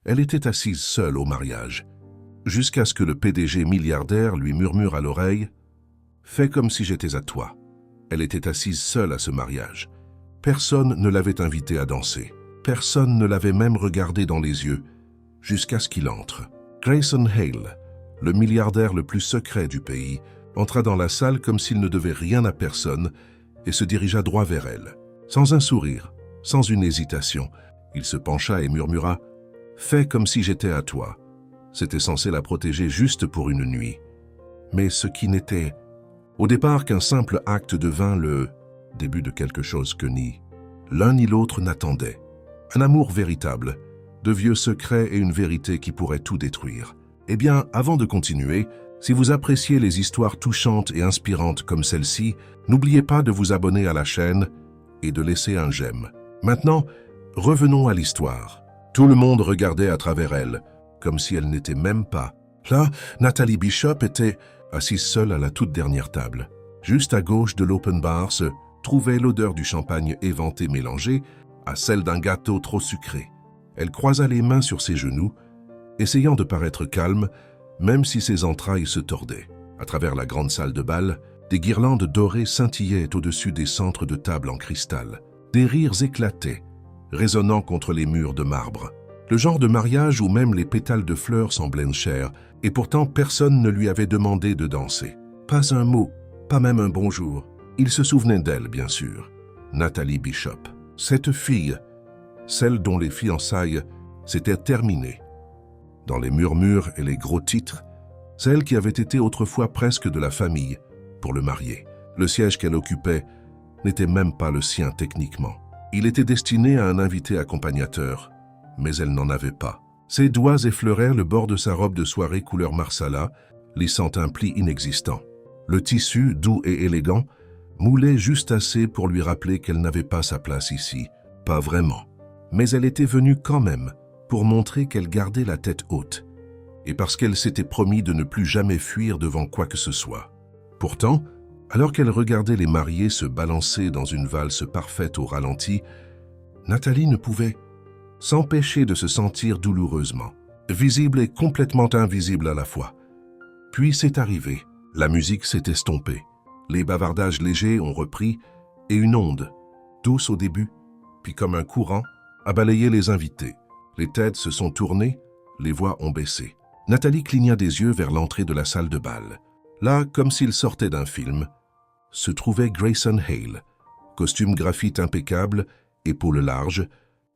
Elle était assise seule au mariage, jusqu'à ce que le PDG milliardaire lui murmure à l'oreille « Fais comme si j'étais à toi ». Elle était assise seule à ce mariage. Personne ne l'avait invitée à danser. Personne ne l'avait même regardée dans les yeux, jusqu'à ce qu'il entre. Grayson Hale, le milliardaire le plus secret du pays, entra dans la salle comme s'il ne devait rien à personne et se dirigea droit vers elle. Sans un sourire, sans une hésitation, il se pencha et murmura « Fais comme si j'étais à toi ». C'était censé la protéger juste pour une nuit. Mais ce qui n'était, au départ, qu'un simple acte devint le début de quelque chose que ni l'un ni l'autre n'attendaient. Un amour véritable, de vieux secrets et une vérité qui pourrait tout détruire. Eh bien, avant de continuer, si vous appréciez les histoires touchantes et inspirantes comme celle-ci, n'oubliez pas de vous abonner à la chaîne et de laisser un j'aime. Maintenant, revenons à l'histoire. Tout le monde regardait à travers elle, comme si elle n'était même pas. Là, Nathalie Bishop était assise seule à la toute dernière table. Juste à gauche de l'open bar se trouvait l'odeur du champagne éventé mélangé à celle d'un gâteau trop sucré. Elle croisa les mains sur ses genoux, essayant de paraître calme, même si ses entrailles se tordaient. À travers la grande salle de bal, des guirlandes dorées scintillaient au-dessus des centres de table en cristal. Des rires éclataient, résonnant contre les murs de marbre. Le genre de mariage où même les pétales de fleurs semblaient chers, et pourtant personne ne lui avait demandé de danser. Pas un mot, pas même un bonjour. Il se souvenait d'elle, bien sûr. Nathalie Bishop. Cette fille, celle dont les fiançailles s'étaient terminées. Dans les murmures et les gros titres, celle qui avait été autrefois presque de la famille pour le marier. Le siège qu'elle occupait n'était même pas le sien techniquement. Il était destiné à un invité accompagnateur, mais elle n'en avait pas. Ses doigts effleurèrent le bord de sa robe de soirée couleur marsala, lissant un pli inexistant. Le tissu, doux et élégant, moulait juste assez pour lui rappeler qu'elle n'avait pas sa place ici. Pas vraiment. Mais elle était venue quand même pour montrer qu'elle gardait la tête haute, et parce qu'elle s'était promis de ne plus jamais fuir devant quoi que ce soit. Pourtant, alors qu'elle regardait les mariés se balancer dans une valse parfaite au ralenti, Nathalie ne pouvait s'empêcher de se sentir douloureusement, visible et complètement invisible à la fois. Puis c'est arrivé. La musique s'est estompée. Les bavardages légers ont repris et une onde, douce au début, puis comme un courant, a balayé les invités. Les têtes se sont tournées, les voix ont baissé. Nathalie cligna des yeux vers l'entrée de la salle de bal. Là, comme s'il sortait d'un film, se trouvait Grayson Hale, costume graphite impeccable, épaules larges,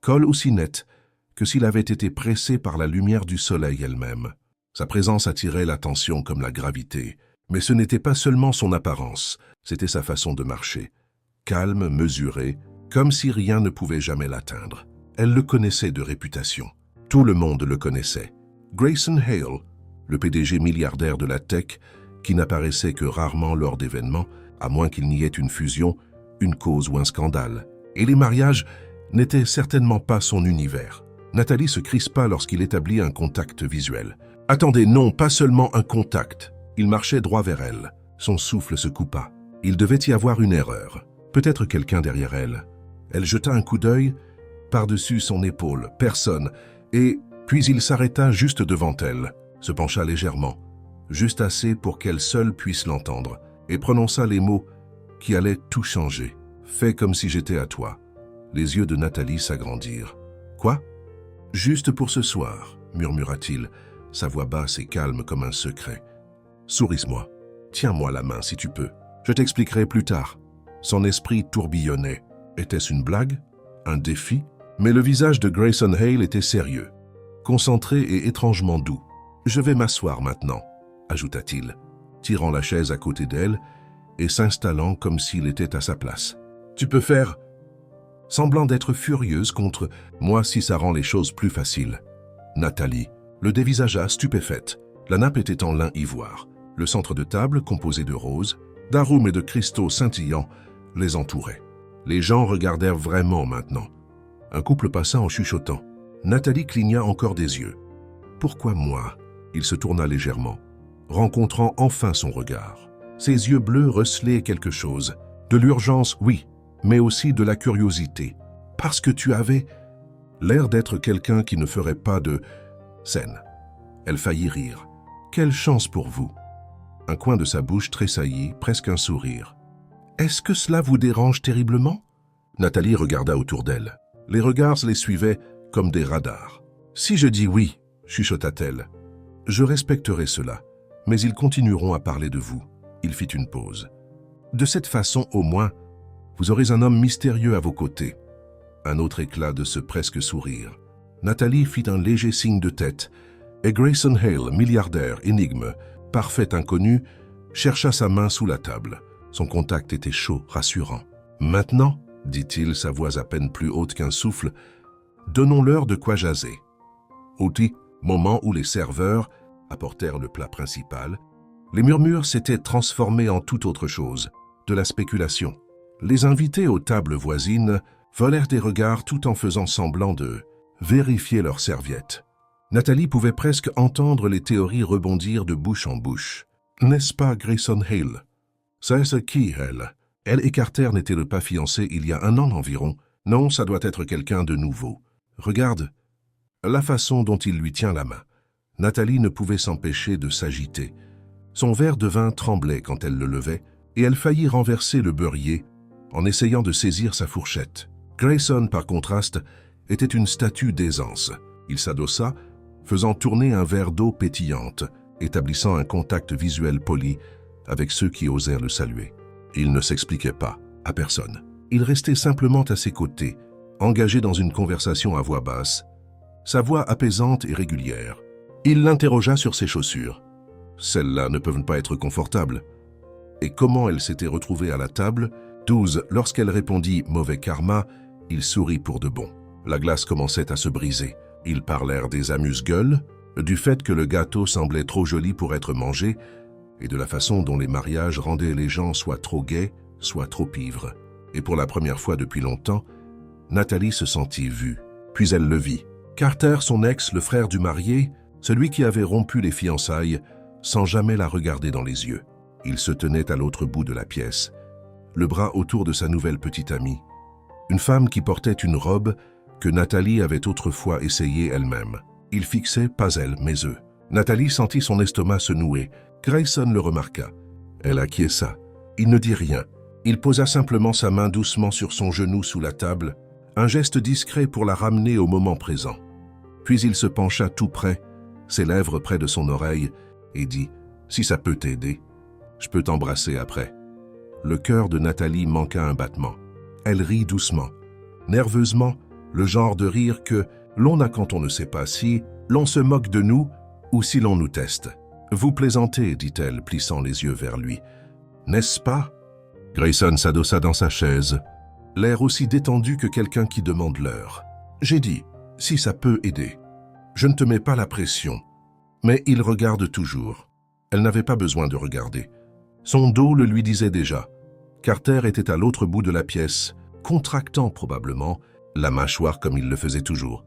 col aussi net que s'il avait été pressé par la lumière du soleil elle-même. Sa présence attirait l'attention comme la gravité, mais ce n'était pas seulement son apparence, c'était sa façon de marcher. Calme, mesurée, comme si rien ne pouvait jamais l'atteindre. Elle le connaissait de réputation. Tout le monde le connaissait. Grayson Hale, le PDG milliardaire de la tech, qui n'apparaissait que rarement lors d'événements, à moins qu'il n'y ait une fusion, une cause ou un scandale. Et les mariages n'étaient certainement pas son univers. Nathalie se crispa lorsqu'il établit un contact visuel. Attendez, non, pas seulement un contact. Il marchait droit vers elle. Son souffle se coupa. Il devait y avoir une erreur. Peut-être quelqu'un derrière elle. Elle jeta un coup d'œil par-dessus son épaule. Personne. Et puis il s'arrêta juste devant elle, se pencha légèrement, juste assez pour qu'elle seule puisse l'entendre, et prononça les mots qui allaient tout changer. « Fais comme si j'étais à toi ». Les yeux de Nathalie s'agrandirent. « Quoi ?»« Juste pour ce soir », murmura-t-il, sa voix basse et calme comme un secret. « Sourise-moi. Tiens-moi la main si tu peux. Je t'expliquerai plus tard. » Son esprit tourbillonnait. Était-ce une blague? Un défi? Mais le visage de Grayson Hale était sérieux, concentré et étrangement doux. « Je vais m'asseoir maintenant », ajouta-t-il, tirant la chaise à côté d'elle et s'installant comme s'il était à sa place. « Tu peux faire… » Semblant d'être furieuse contre « moi si ça rend les choses plus faciles ». Nathalie le dévisagea stupéfaite. La nappe était en lin ivoire. Le centre de table, composé de roses, d'arômes et de cristaux scintillants, les entourait. Les gens regardèrent vraiment maintenant. Un couple passa en chuchotant. Nathalie cligna encore des yeux. « Pourquoi moi ?» Il se tourna légèrement, rencontrant enfin son regard. Ses yeux bleus recelaient quelque chose. De l'urgence, oui, mais aussi de la curiosité. « Parce que tu avais… » l'air d'être quelqu'un qui ne ferait pas de scène. Elle faillit rire. « Quelle chance pour vous !» Un coin de sa bouche tressaillit, presque un sourire. « Est-ce que cela vous dérange terriblement ?» Nathalie regarda autour d'elle. Les regards les suivaient comme des radars. « Si je dis oui, » chuchota-t-elle, « je respecterai cela, mais ils continueront à parler de vous. » Il fit une pause. « De cette façon, au moins, vous aurez un homme mystérieux à vos côtés. » Un autre éclat de ce presque sourire. Nathalie fit un léger signe de tête, et Grayson Hale, milliardaire, énigme, parfait inconnu, chercha sa main sous la table. Son contact était chaud, rassurant. « Maintenant, » dit-il, sa voix à peine plus haute qu'un souffle, « donnons-leur de quoi jaser. » Au moment où les serveurs apportèrent le plat principal, les murmures s'étaient transformés en toute autre chose, de la spéculation. Les invités aux tables voisines volèrent des regards tout en faisant semblant de vérifier leurs serviettes. Nathalie pouvait presque entendre les théories rebondir de bouche en bouche. « N'est-ce pas Grayson Hale ?»« C'est qui, elle ?»« Elle et Carter n'étaient pas fiancés il y a 1 an environ. Non, ça doit être quelqu'un de nouveau. Regarde. » La façon dont il lui tient la main. Nathalie ne pouvait s'empêcher de s'agiter. Son verre de vin tremblait quand elle le levait, et elle faillit renverser le beurrier en essayant de saisir sa fourchette. Grayson, par contraste, était une statue d'aisance. Il s'adossa, faisant tourner un verre d'eau pétillante, établissant un contact visuel poli avec ceux qui osèrent le saluer. Il ne s'expliquait pas, à personne. Il restait simplement à ses côtés, engagé dans une conversation à voix basse, sa voix apaisante et régulière. Il l'interrogea sur ses chaussures. Celles-là ne peuvent pas être confortables. Et comment elle s'était retrouvée à la table? 12. Lorsqu'elle répondit « mauvais karma », il sourit pour de bon. La glace commençait à se briser. Ils parlèrent des amuse-gueules, du fait que le gâteau semblait trop joli pour être mangé, et de la façon dont les mariages rendaient les gens soit trop gais, soit trop ivres. Et pour la première fois depuis longtemps, Nathalie se sentit vue. Puis elle le vit. Carter, son ex, le frère du marié, celui qui avait rompu les fiançailles, sans jamais la regarder dans les yeux. Il se tenait à l'autre bout de la pièce, le bras autour de sa nouvelle petite amie. Une femme qui portait une robe que Nathalie avait autrefois essayée elle-même. Il fixait, pas elle, mais eux. Nathalie sentit son estomac se nouer. Grayson le remarqua. Elle acquiesça. Il ne dit rien. Il posa simplement sa main doucement sur son genou sous la table, un geste discret pour la ramener au moment présent. Puis il se pencha tout près, ses lèvres près de son oreille, et dit « Si ça peut t'aider, je peux t'embrasser après. » Le cœur de Nathalie manqua un battement. Elle rit doucement, nerveusement, le genre de rire que l'on a quand on ne sait pas si l'on se moque de nous ou si l'on nous teste. « Vous plaisantez, dit-elle, plissant les yeux vers lui. « N'est-ce pas ?» Grayson s'adossa dans sa chaise, l'air aussi détendu que quelqu'un qui demande l'heure. « J'ai dit, si ça peut aider. Je ne te mets pas la pression. » Mais il regarde toujours. Elle n'avait pas besoin de regarder. Son dos le lui disait déjà. Carter était à l'autre bout de la pièce, contractant probablement la mâchoire comme il le faisait toujours.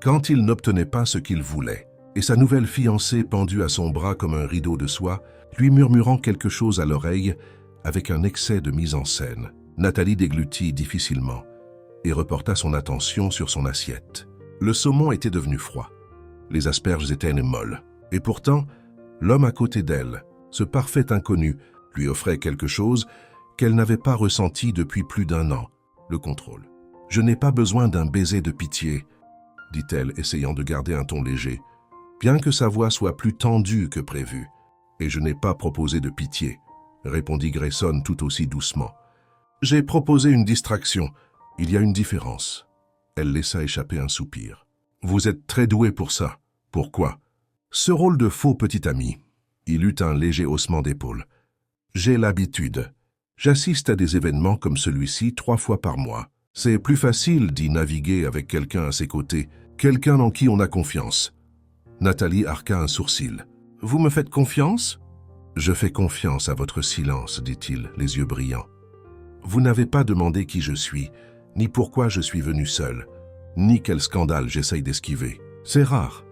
Quand il n'obtenait pas ce qu'il voulait, et sa nouvelle fiancée pendue à son bras comme un rideau de soie, lui murmurant quelque chose à l'oreille avec un excès de mise en scène. Nathalie déglutit difficilement et reporta son attention sur son assiette. Le saumon était devenu froid. Les asperges étaient molles. Et pourtant, l'homme à côté d'elle, ce parfait inconnu, lui offrait quelque chose qu'elle n'avait pas ressenti depuis plus d'1 an, le contrôle. « Je n'ai pas besoin d'un baiser de pitié, » dit-elle, essayant de garder un ton léger, bien que sa voix soit plus tendue que prévu. « Et je n'ai pas proposé de pitié, » répondit Grayson tout aussi doucement. « J'ai proposé une distraction. Il y a une différence. » Elle laissa échapper un soupir. « Vous êtes très doué pour ça. Pourquoi ?»« Ce rôle de faux petit ami. » Il eut un léger haussement d'épaule. « J'ai l'habitude. J'assiste à des événements comme celui-ci 3 fois par mois. C'est plus facile d'y naviguer avec quelqu'un à ses côtés, quelqu'un en qui on a confiance. » Nathalie arqua un sourcil. « Vous me faites confiance ?»« Je fais confiance à votre silence, » dit-il, les yeux brillants. « Vous n'avez pas demandé qui je suis, ni pourquoi je suis venu seul, ni quel scandale j'essaye d'esquiver. C'est rare. »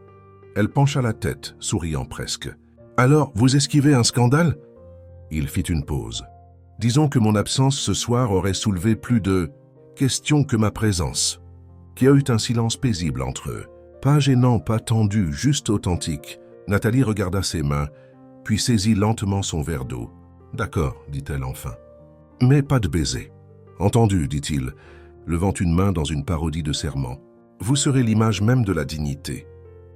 Elle pencha la tête, souriant presque. « Alors, vous esquivez un scandale ?» Il fit une pause. « Disons que mon absence ce soir aurait soulevé plus de questions que ma présence. qu'il y a eu un silence paisible entre eux. Pas gênant, pas tendu, juste authentique. Nathalie regarda ses mains, puis saisit lentement son verre d'eau. « D'accord, dit-elle enfin. Mais pas de baiser. »« Entendu, dit-il, levant une main dans une parodie de serment. Vous serez l'image même de la dignité.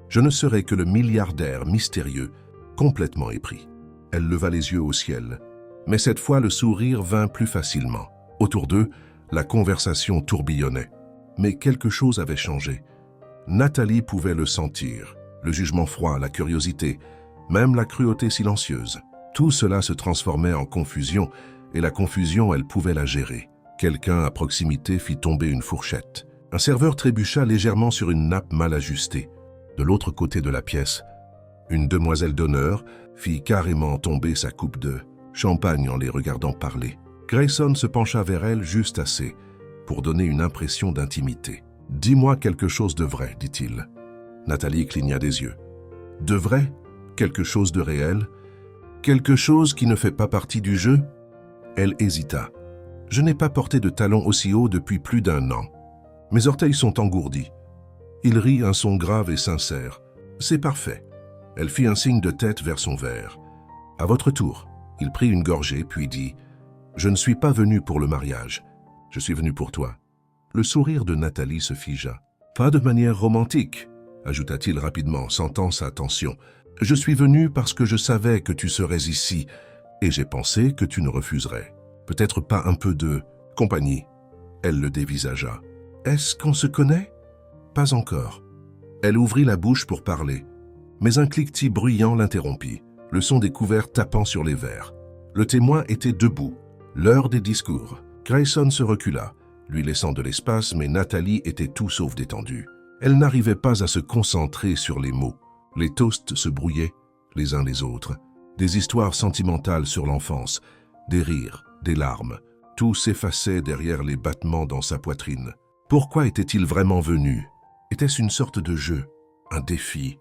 Je ne serai que le milliardaire mystérieux, complètement épris. » Elle leva les yeux au ciel. Mais cette fois, le sourire vint plus facilement. Autour d'eux, la conversation tourbillonnait. Mais quelque chose avait changé. Nathalie pouvait le sentir. Le jugement froid, la curiosité, même la cruauté silencieuse. Tout cela se transformait en confusion, et la confusion, elle pouvait la gérer. Quelqu'un à proximité fit tomber une fourchette. Un serveur trébucha légèrement sur une nappe mal ajustée. De l'autre côté de la pièce, une demoiselle d'honneur fit carrément tomber sa coupe de champagne en les regardant parler. Grayson se pencha vers elle juste assez pour donner une impression d'intimité. « Dis-moi quelque chose de vrai, dit-il. » Nathalie cligna des yeux. « De vrai? Quelque chose de réel? Quelque chose qui ne fait pas partie du jeu ?» Elle hésita. « Je n'ai pas porté de talons aussi hauts depuis plus d'1 an. Mes orteils sont engourdis. » Il rit un son grave et sincère. « C'est parfait. » Elle fit un signe de tête vers son verre. « À votre tour. » Il prit une gorgée, puis dit « Je ne suis pas venu pour le mariage. Je suis venu pour toi. » Le sourire de Nathalie se figea. « Pas de manière romantique, » ajouta-t-il rapidement, sentant sa tension. « Je suis venu parce que je savais que tu serais ici, et j'ai pensé que tu ne refuserais. Peut-être pas un peu de compagnie. » Elle le dévisagea. « Est-ce qu'on se connaît ?»« Pas encore. » Elle ouvrit la bouche pour parler, mais un cliquetis bruyant l'interrompit, le son des couverts tapant sur les verres. Le témoin était debout. L'heure des discours. Grayson se recula, lui laissant de l'espace, mais Nathalie était tout sauf détendue. Elle n'arrivait pas à se concentrer sur les mots. Les toasts se brouillaient, les uns les autres. Des histoires sentimentales sur l'enfance, des rires, des larmes. Tout s'effaçait derrière les battements dans sa poitrine. Pourquoi était-il vraiment venu? Était-ce une sorte de jeu, un défi,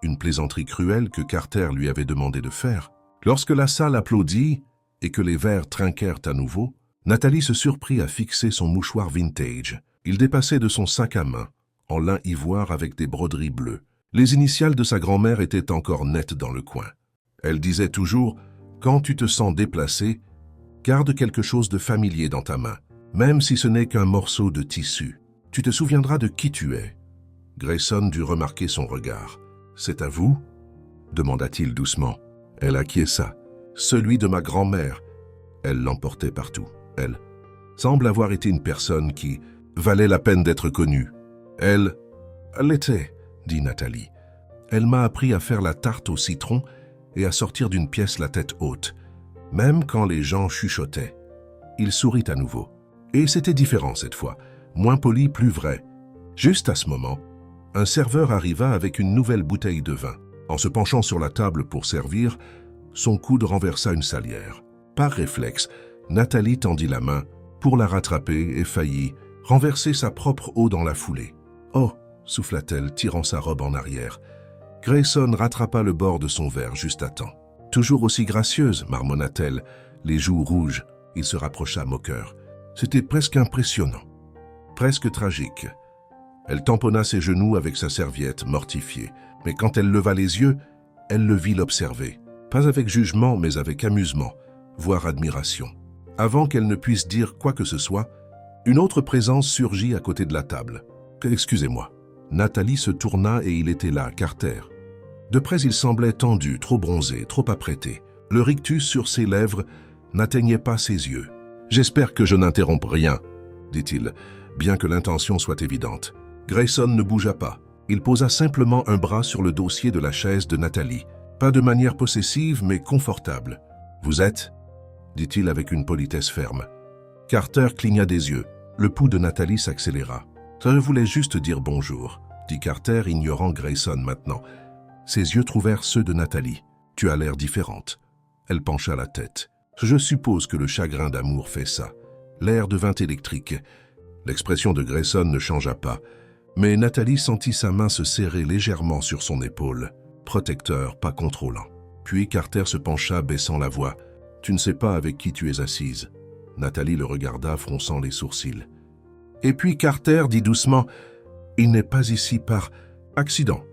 une plaisanterie cruelle que Carter lui avait demandé de faire? Lorsque la salle applaudit et que les verres trinquèrent à nouveau, Nathalie se surprit à fixer son mouchoir vintage. Il dépassait de son sac à main, en lin ivoire avec des broderies bleues. Les initiales de sa grand-mère étaient encore nettes dans le coin. Elle disait toujours « Quand tu te sens déplacé, garde quelque chose de familier dans ta main, même si ce n'est qu'un morceau de tissu. Tu te souviendras de qui tu es. » Grayson dut remarquer son regard. « C'est à vous ?» demanda-t-il doucement. Elle acquiesça. « Celui de ma grand-mère. » Elle l'emportait partout. Elle semble avoir été une personne qui valait la peine d'être connue. Elle l'était, dit Nathalie. Elle m'a appris à faire la tarte au citron et à sortir d'une pièce la tête haute, même quand les gens chuchotaient. Il sourit à nouveau. Et c'était différent cette fois, moins poli, plus vrai. Juste à ce moment, un serveur arriva avec une nouvelle bouteille de vin. En se penchant sur la table pour servir, son coude renversa une salière. Par réflexe, Nathalie tendit la main pour la rattraper et faillit renverser sa propre eau dans la foulée. « Oh !» souffla-t-elle, tirant sa robe en arrière. Grayson rattrapa le bord de son verre juste à temps. « Toujours aussi gracieuse » marmonna-t-elle, les joues rouges. Il se rapprocha moqueur. C'était presque impressionnant, presque tragique. Elle tamponna ses genoux avec sa serviette, mortifiée. Mais quand elle leva les yeux, elle le vit l'observer. Pas avec jugement, mais avec amusement, voire admiration. Avant qu'elle ne puisse dire quoi que ce soit, une autre présence surgit à côté de la table. « Excusez-moi. » Nathalie se tourna et il était là, Carter. De près, il semblait tendu, trop bronzé, trop apprêté. Le rictus sur ses lèvres n'atteignait pas ses yeux. « J'espère que je n'interromps rien, » dit-il, bien que l'intention soit évidente. Grayson ne bougea pas. Il posa simplement un bras sur le dossier de la chaise de Nathalie. Pas de manière possessive, mais confortable. « Vous êtes ?» dit-il avec une politesse ferme. Carter cligna des yeux. Le pouls de Nathalie s'accéléra. « Je voulais juste dire bonjour », dit Carter, ignorant Grayson maintenant. Ses yeux trouvèrent ceux de Nathalie. « Tu as l'air différente. » Elle pencha la tête. « Je suppose que le chagrin d'amour fait ça. » L'air devint électrique. L'expression de Grayson ne changea pas, mais Nathalie sentit sa main se serrer légèrement sur son épaule. Protecteur, pas contrôlant. Puis Carter se pencha, baissant la voix. « Tu ne sais pas avec qui tu es assise. » Nathalie le regarda, fronçant les sourcils. Et puis Carter dit doucement Il n'est pas ici par accident.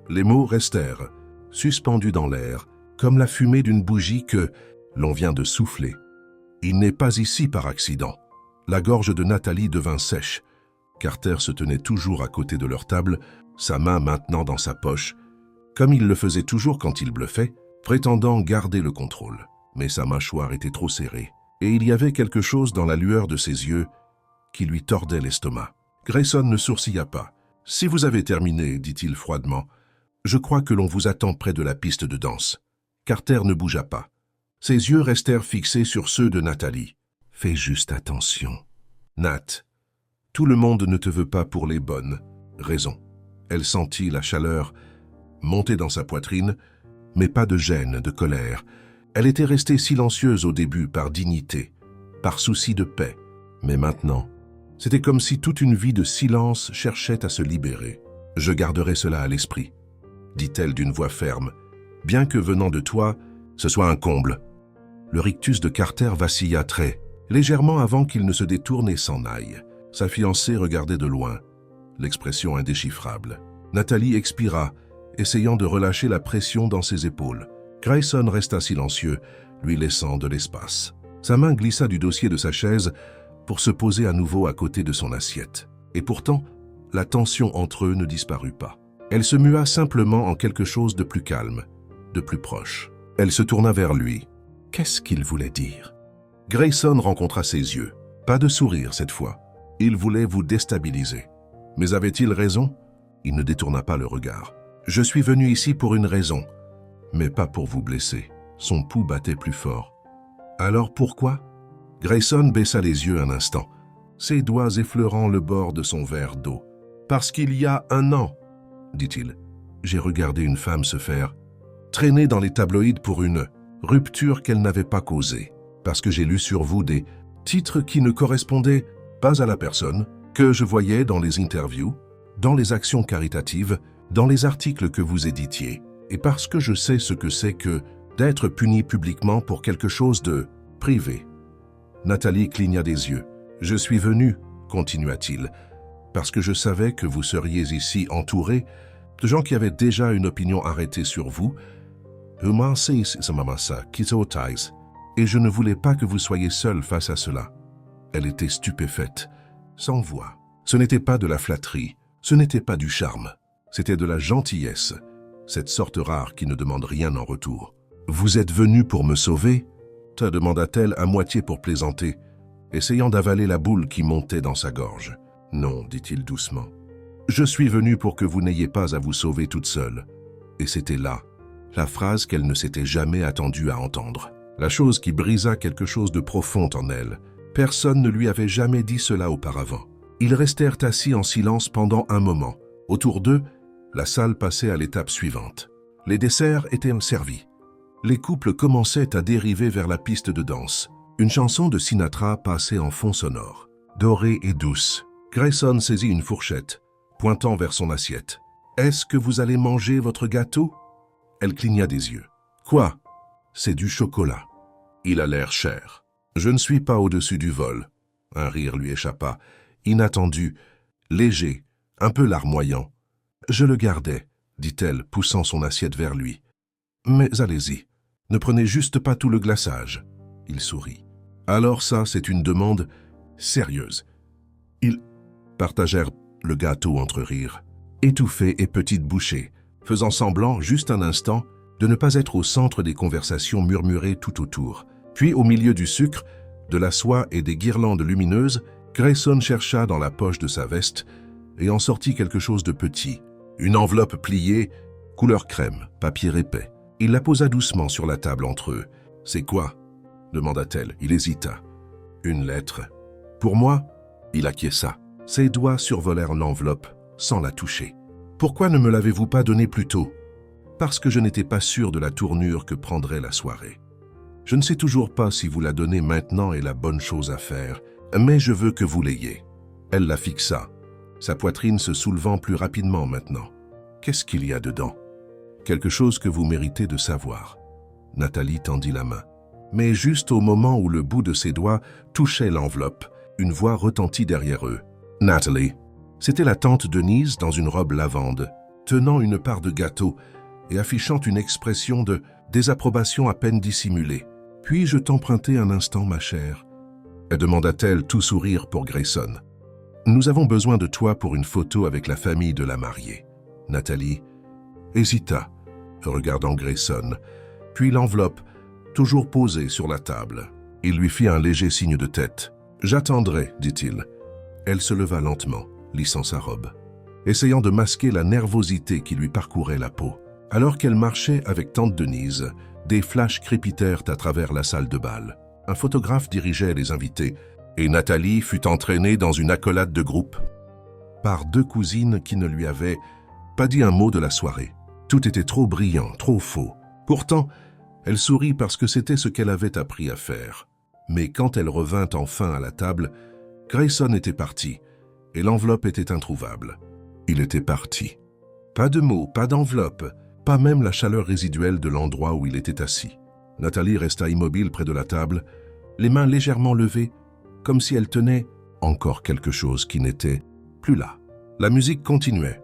Les mots restèrent, suspendus dans l'air, comme la fumée d'une bougie que l'on vient de souffler. Il n'est pas ici par accident. La gorge de Nathalie devint sèche. Carter se tenait toujours à côté de leur table, sa main maintenant dans sa poche, comme il le faisait toujours quand il bluffait, prétendant garder le contrôle. Mais sa mâchoire était trop serrée, et il y avait quelque chose dans la lueur de ses yeux qui lui tordait l'estomac. Grayson ne sourcilla pas. « Si vous avez terminé, dit-il froidement, je crois que l'on vous attend près de la piste de danse. » Carter ne bougea pas. Ses yeux restèrent fixés sur ceux de Nathalie. « Fais juste attention. Nat, tout le monde ne te veut pas pour les bonnes raisons. » Elle sentit la chaleur monter dans sa poitrine, mais pas de gêne, de colère. Elle était restée silencieuse au début par dignité, par souci de paix. Mais maintenant, c'était comme si toute une vie de silence cherchait à se libérer. « Je garderai cela à l'esprit, » dit-elle d'une voix ferme, « bien que venant de toi, ce soit un comble. » Le rictus de Carter vacilla très légèrement avant qu'il ne se détourne et s'en aille. Sa fiancée regardait de loin, l'expression indéchiffrable. Nathalie expira, essayant de relâcher la pression dans ses épaules. Grayson resta silencieux, lui laissant de l'espace. Sa main glissa du dossier de sa chaise pour se poser à nouveau à côté de son assiette. Et pourtant, la tension entre eux ne disparut pas. Elle se mua simplement en quelque chose de plus calme, de plus proche. Elle se tourna vers lui. Qu'est-ce qu'il voulait dire? Grayson rencontra ses yeux. Pas de sourire cette fois. Il voulait vous déstabiliser. Mais avait-il raison? Il ne détourna pas le regard. « Je suis venu ici pour une raison, mais pas pour vous blesser. » Son pouls battait plus fort. « Alors pourquoi ?» Grayson baissa les yeux un instant, ses doigts effleurant le bord de son verre d'eau. « Parce qu'il y a 1 an, dit-il, j'ai regardé une femme se faire traîner dans les tabloïds pour une rupture qu'elle n'avait pas causée. Parce que j'ai lu sur vous des titres qui ne correspondaient pas à la personne que je voyais dans les interviews, dans les actions caritatives, dans les articles que vous éditiez, et parce que je sais ce que c'est que d'être puni publiquement pour quelque chose de privé. » Nathalie cligna des yeux. « Je suis venu, continua-t-il, parce que je savais que vous seriez ici entouré de gens qui avaient déjà une opinion arrêtée sur vous, et je ne voulais pas que vous soyez seul face à cela. » Elle était stupéfaite, sans voix. Ce n'était pas de la flatterie, ce n'était pas du charme, c'était de la gentillesse, cette sorte rare qui ne demande rien en retour. « Vous êtes venu pour me sauver ?» te demanda-t-elle à moitié pour plaisanter, essayant d'avaler la boule qui montait dans sa gorge. « Non, dit-il doucement. Je suis venu pour que vous n'ayez pas à vous sauver toute seule. » Et c'était là, la phrase qu'elle ne s'était jamais attendue à entendre. La chose qui brisa quelque chose de profond en elle. Personne ne lui avait jamais dit cela auparavant. Ils restèrent assis en silence pendant un moment. Autour d'eux, la salle passait à l'étape suivante. Les desserts étaient servis. Les couples commençaient à dériver vers la piste de danse. Une chanson de Sinatra passait en fond sonore. Dorée et douce. Grayson saisit une fourchette, pointant vers son assiette. « Est-ce que vous allez manger votre gâteau ?» Elle cligna des yeux. « Quoi ?»« C'est du chocolat. Il a l'air cher. » « Je ne suis pas au-dessus du vol. » Un rire lui échappa, inattendu, léger, un peu larmoyant. « Je le gardais, » dit-elle, poussant son assiette vers lui. « Mais allez-y, ne prenez juste pas tout le glaçage. » Il sourit. « Alors ça, c'est une demande sérieuse. » Ils partagèrent le gâteau entre rires, étouffés et petites bouchées, faisant semblant, juste un instant, de ne pas être au centre des conversations murmurées tout autour. Puis, au milieu du sucre, de la soie et des guirlandes lumineuses, Grayson chercha dans la poche de sa veste et en sortit quelque chose de petit. Une enveloppe pliée, couleur crème, papier épais. Il la posa doucement sur la table entre eux. « C'est quoi ?» demanda-t-elle. Il hésita. « Une lettre. »« Pour moi ?» Il acquiesça. Ses doigts survolèrent l'enveloppe, sans la toucher. « Pourquoi ne me l'avez-vous pas donnée plus tôt ?»« Parce que je n'étais pas sûr de la tournure que prendrait la soirée. Je ne sais toujours pas si vous la donnez maintenant est la bonne chose à faire, mais je veux que vous l'ayez. » Elle la fixa, sa poitrine se soulevant plus rapidement maintenant. « Qu'est-ce qu'il y a dedans ?»« Quelque chose que vous méritez de savoir. » Nathalie tendit la main. Mais juste au moment où le bout de ses doigts touchait l'enveloppe, une voix retentit derrière eux. « Nathalie, C'était la tante Denise dans une robe lavande, tenant une part de gâteau et affichant une expression de désapprobation à peine dissimulée. « Puis-je t'emprunter un instant, ma chère ?» demanda-t-elle tout sourire pour Grayson. « Nous avons besoin de toi pour une photo avec la famille de la mariée. » Nathalie hésita, regardant Grayson, puis l'enveloppe, toujours posée sur la table. Il lui fit un léger signe de tête. « J'attendrai, dit-il. » Elle se leva lentement, lissant sa robe, essayant de masquer la nervosité qui lui parcourait la peau. Alors qu'elle marchait avec tante Denise, des flashs crépitèrent à travers la salle de bal. Un photographe dirigeait les invités, et Nathalie fut entraînée dans une accolade de groupe par deux cousines qui ne lui avaient pas dit un mot de la soirée. Tout était trop brillant, trop faux. Pourtant, elle sourit parce que c'était ce qu'elle avait appris à faire. Mais quand elle revint enfin à la table, Grayson était parti, et l'enveloppe était introuvable. Il était parti. Pas de mots, pas d'enveloppe, pas même la chaleur résiduelle de l'endroit où il était assis. Nathalie resta immobile près de la table, les mains légèrement levées, comme si elle tenait encore quelque chose qui n'était plus là. La musique continuait.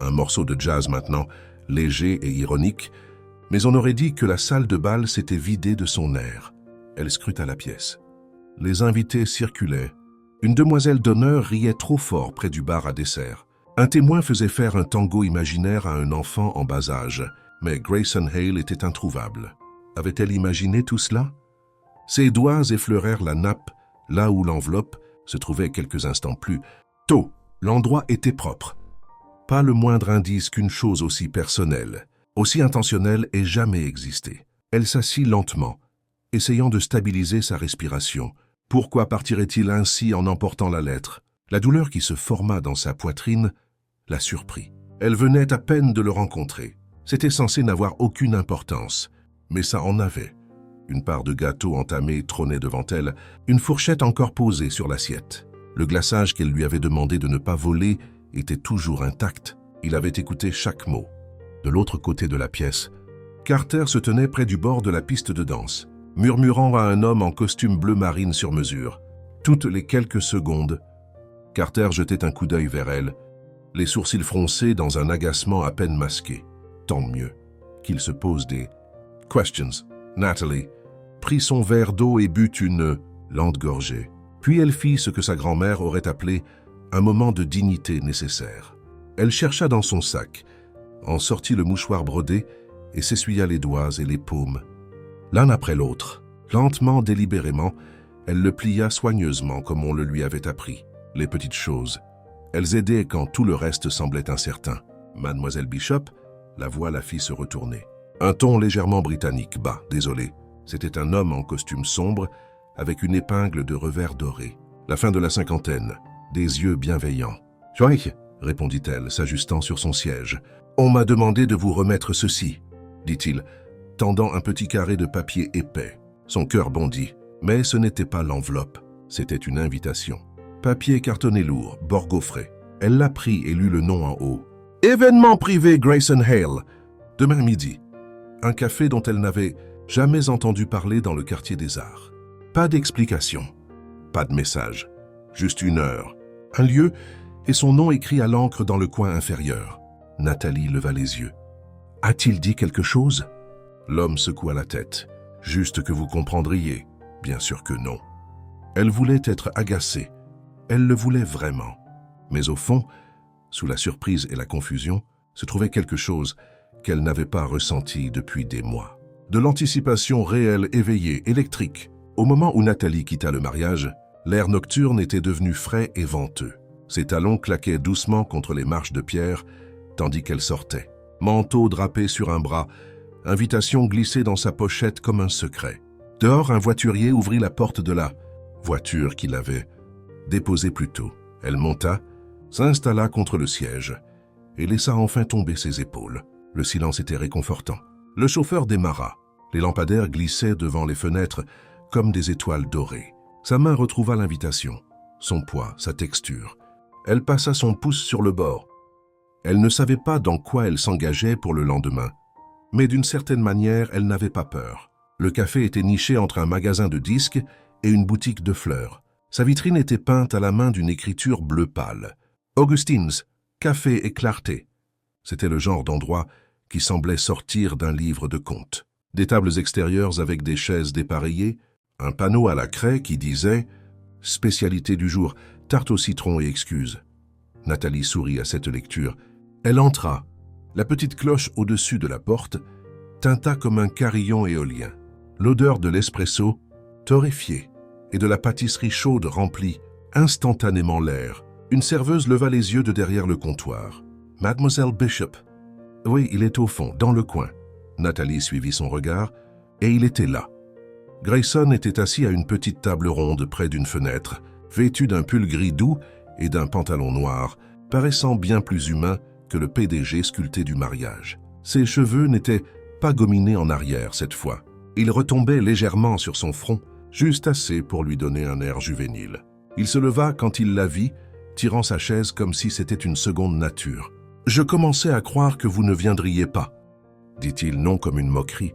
Un morceau de jazz maintenant, léger et ironique, mais on aurait dit que la salle de bal s'était vidée de son air. Elle scruta la pièce. Les invités circulaient. Une demoiselle d'honneur riait trop fort près du bar à dessert. Un témoin faisait faire un tango imaginaire à un enfant en bas âge, mais Grayson Hale était introuvable. Avait-elle imaginé tout cela? Ses doigts effleurèrent la nappe, là où l'enveloppe se trouvait quelques instants plus tôt. L'endroit était propre. Pas le moindre indice qu'une chose aussi personnelle, aussi intentionnelle ait jamais existé. Elle s'assit lentement, essayant de stabiliser sa respiration. Pourquoi partirait-il ainsi en emportant la lettre? La douleur qui se forma dans sa poitrine la surprit. Elle venait à peine de le rencontrer. C'était censé n'avoir aucune importance, mais ça en avait. Une part de gâteau entamée trônait devant elle, une fourchette encore posée sur l'assiette. Le glaçage qu'elle lui avait demandé de ne pas voler était toujours intact. Il avait écouté chaque mot. De l'autre côté de la pièce, Carter se tenait près du bord de la piste de danse, murmurant à un homme en costume bleu marine sur mesure. Toutes les quelques secondes, Carter jetait un coup d'œil vers elle, les sourcils froncés dans un agacement à peine masqué. Tant mieux qu'il se pose des questions. Nathalie prit son verre d'eau et but une lente gorgée. Puis elle fit ce que sa grand-mère aurait appelé un moment de dignité nécessaire. Elle chercha dans son sac, en sortit le mouchoir brodé et s'essuya les doigts et les paumes. L'un après l'autre, lentement, délibérément, elle le plia soigneusement comme on le lui avait appris. Les petites choses, elles aidaient quand tout le reste semblait incertain. Mademoiselle Bishop, la voix la fit se retourner. Un ton légèrement britannique, désolé. C'était un homme en costume sombre, avec une épingle de revers doré. La fin de la cinquantaine, des yeux bienveillants. « Oui », répondit-elle, s'ajustant sur son siège. « On m'a demandé de vous remettre ceci », dit-il, tendant un petit carré de papier épais. Son cœur bondit, mais ce n'était pas l'enveloppe, c'était une invitation. Papier cartonné lourd, bord gaufré. Elle la prit et lut le nom en haut. « Événement privé Grayson Hale, demain midi. » Un café dont elle n'avait jamais entendu parler dans le quartier des Arts. Pas d'explication, pas de message, juste une heure, un lieu et son nom écrit à l'encre dans le coin inférieur. Nathalie leva les yeux. « A-t-il dit quelque chose ?» L'homme secoua la tête. « Juste que vous comprendriez. Bien sûr que non. » Elle voulait être agacée. Elle le voulait vraiment. Mais au fond, sous la surprise et la confusion, se trouvait quelque chose qu'elle n'avait pas ressenti depuis des mois. De l'anticipation réelle, éveillée, électrique. Au moment où Nathalie quitta le mariage, l'air nocturne était devenu frais et venteux. Ses talons claquaient doucement contre les marches de pierre, tandis qu'elle sortait. Manteau drapé sur un bras, invitation glissée dans sa pochette comme un secret. Dehors, un voiturier ouvrit la porte de la voiture qu'il avait déposée plus tôt. Elle monta, s'installa contre le siège et laissa enfin tomber ses épaules. Le silence était réconfortant. Le chauffeur démarra. Les lampadaires glissaient devant les fenêtres comme des étoiles dorées. Sa main retrouva l'invitation, son poids, sa texture. Elle passa son pouce sur le bord. Elle ne savait pas dans quoi elle s'engageait pour le lendemain. Mais d'une certaine manière, elle n'avait pas peur. Le café était niché entre un magasin de disques et une boutique de fleurs. Sa vitrine était peinte à la main d'une écriture bleu pâle. Augustine's, café et clarté. C'était le genre d'endroit qui semblait sortir d'un livre de contes. Des tables extérieures avec des chaises dépareillées, un panneau à la craie qui disait « Spécialité du jour, tarte au citron et excuses ». Nathalie sourit à cette lecture. Elle entra. La petite cloche au-dessus de la porte tinta comme un carillon éolien. L'odeur de l'espresso, torréfié, et de la pâtisserie chaude remplit instantanément l'air. Une serveuse leva les yeux de derrière le comptoir. « Mademoiselle Bishop. » « Oui, il est au fond, dans le coin. » Nathalie suivit son regard, et il était là. Grayson était assis à une petite table ronde près d'une fenêtre, vêtu d'un pull gris doux et d'un pantalon noir, paraissant bien plus humain que le PDG sculpté du mariage. Ses cheveux n'étaient pas gominés en arrière cette fois. Ils retombaient légèrement sur son front, juste assez pour lui donner un air juvénile. Il se leva quand il la vit, tirant sa chaise comme si c'était une seconde nature. « Je commençais à croire que vous ne viendriez pas, » dit-il non comme une moquerie,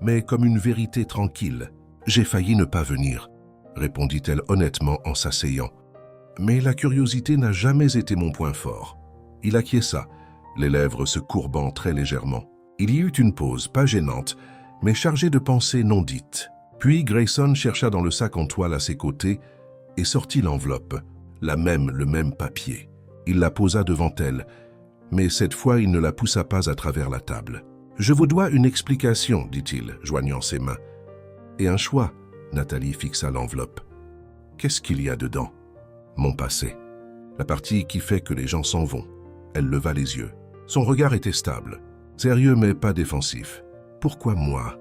mais comme une vérité tranquille. « J'ai failli ne pas venir, » répondit-elle honnêtement en s'asseyant. « Mais la curiosité n'a jamais été mon point fort. » Il acquiesça, les lèvres se courbant très légèrement. Il y eut une pause, pas gênante, mais chargée de pensées non dites. Puis Grayson chercha dans le sac en toile à ses côtés et sortit l'enveloppe, le même papier. Il la posa devant elle, mais cette fois il ne la poussa pas à travers la table. « Je vous dois une explication, dit-il, joignant ses mains. Et un choix. » Nathalie fixa l'enveloppe. « Qu'est-ce qu'il y a dedans ?»« Mon passé. La partie qui fait que les gens s'en vont. » Elle leva les yeux. Son regard était stable, sérieux mais pas défensif. « Pourquoi moi ?»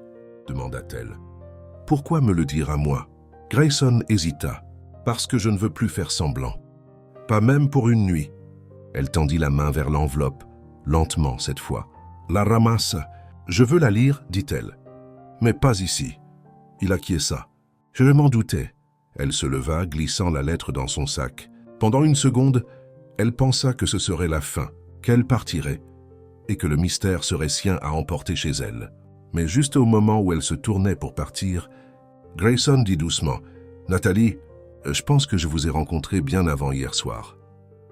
demanda-t-elle. « Pourquoi me le dire à moi ?» Grayson hésita. « Parce que je ne veux plus faire semblant. Pas même pour une nuit. » Elle tendit la main vers l'enveloppe, lentement cette fois. « La ramasse. Je veux la lire, dit-elle. Mais pas ici. » Il acquiesça. « Je m'en doutais. » Elle se leva, glissant la lettre dans son sac. Pendant une seconde, elle pensa que ce serait la fin, qu'elle partirait, et que le mystère serait sien à emporter chez elle. Mais juste au moment où elle se tournait pour partir, Grayson dit doucement « Nathalie, je pense que je vous ai rencontré bien avant hier soir. »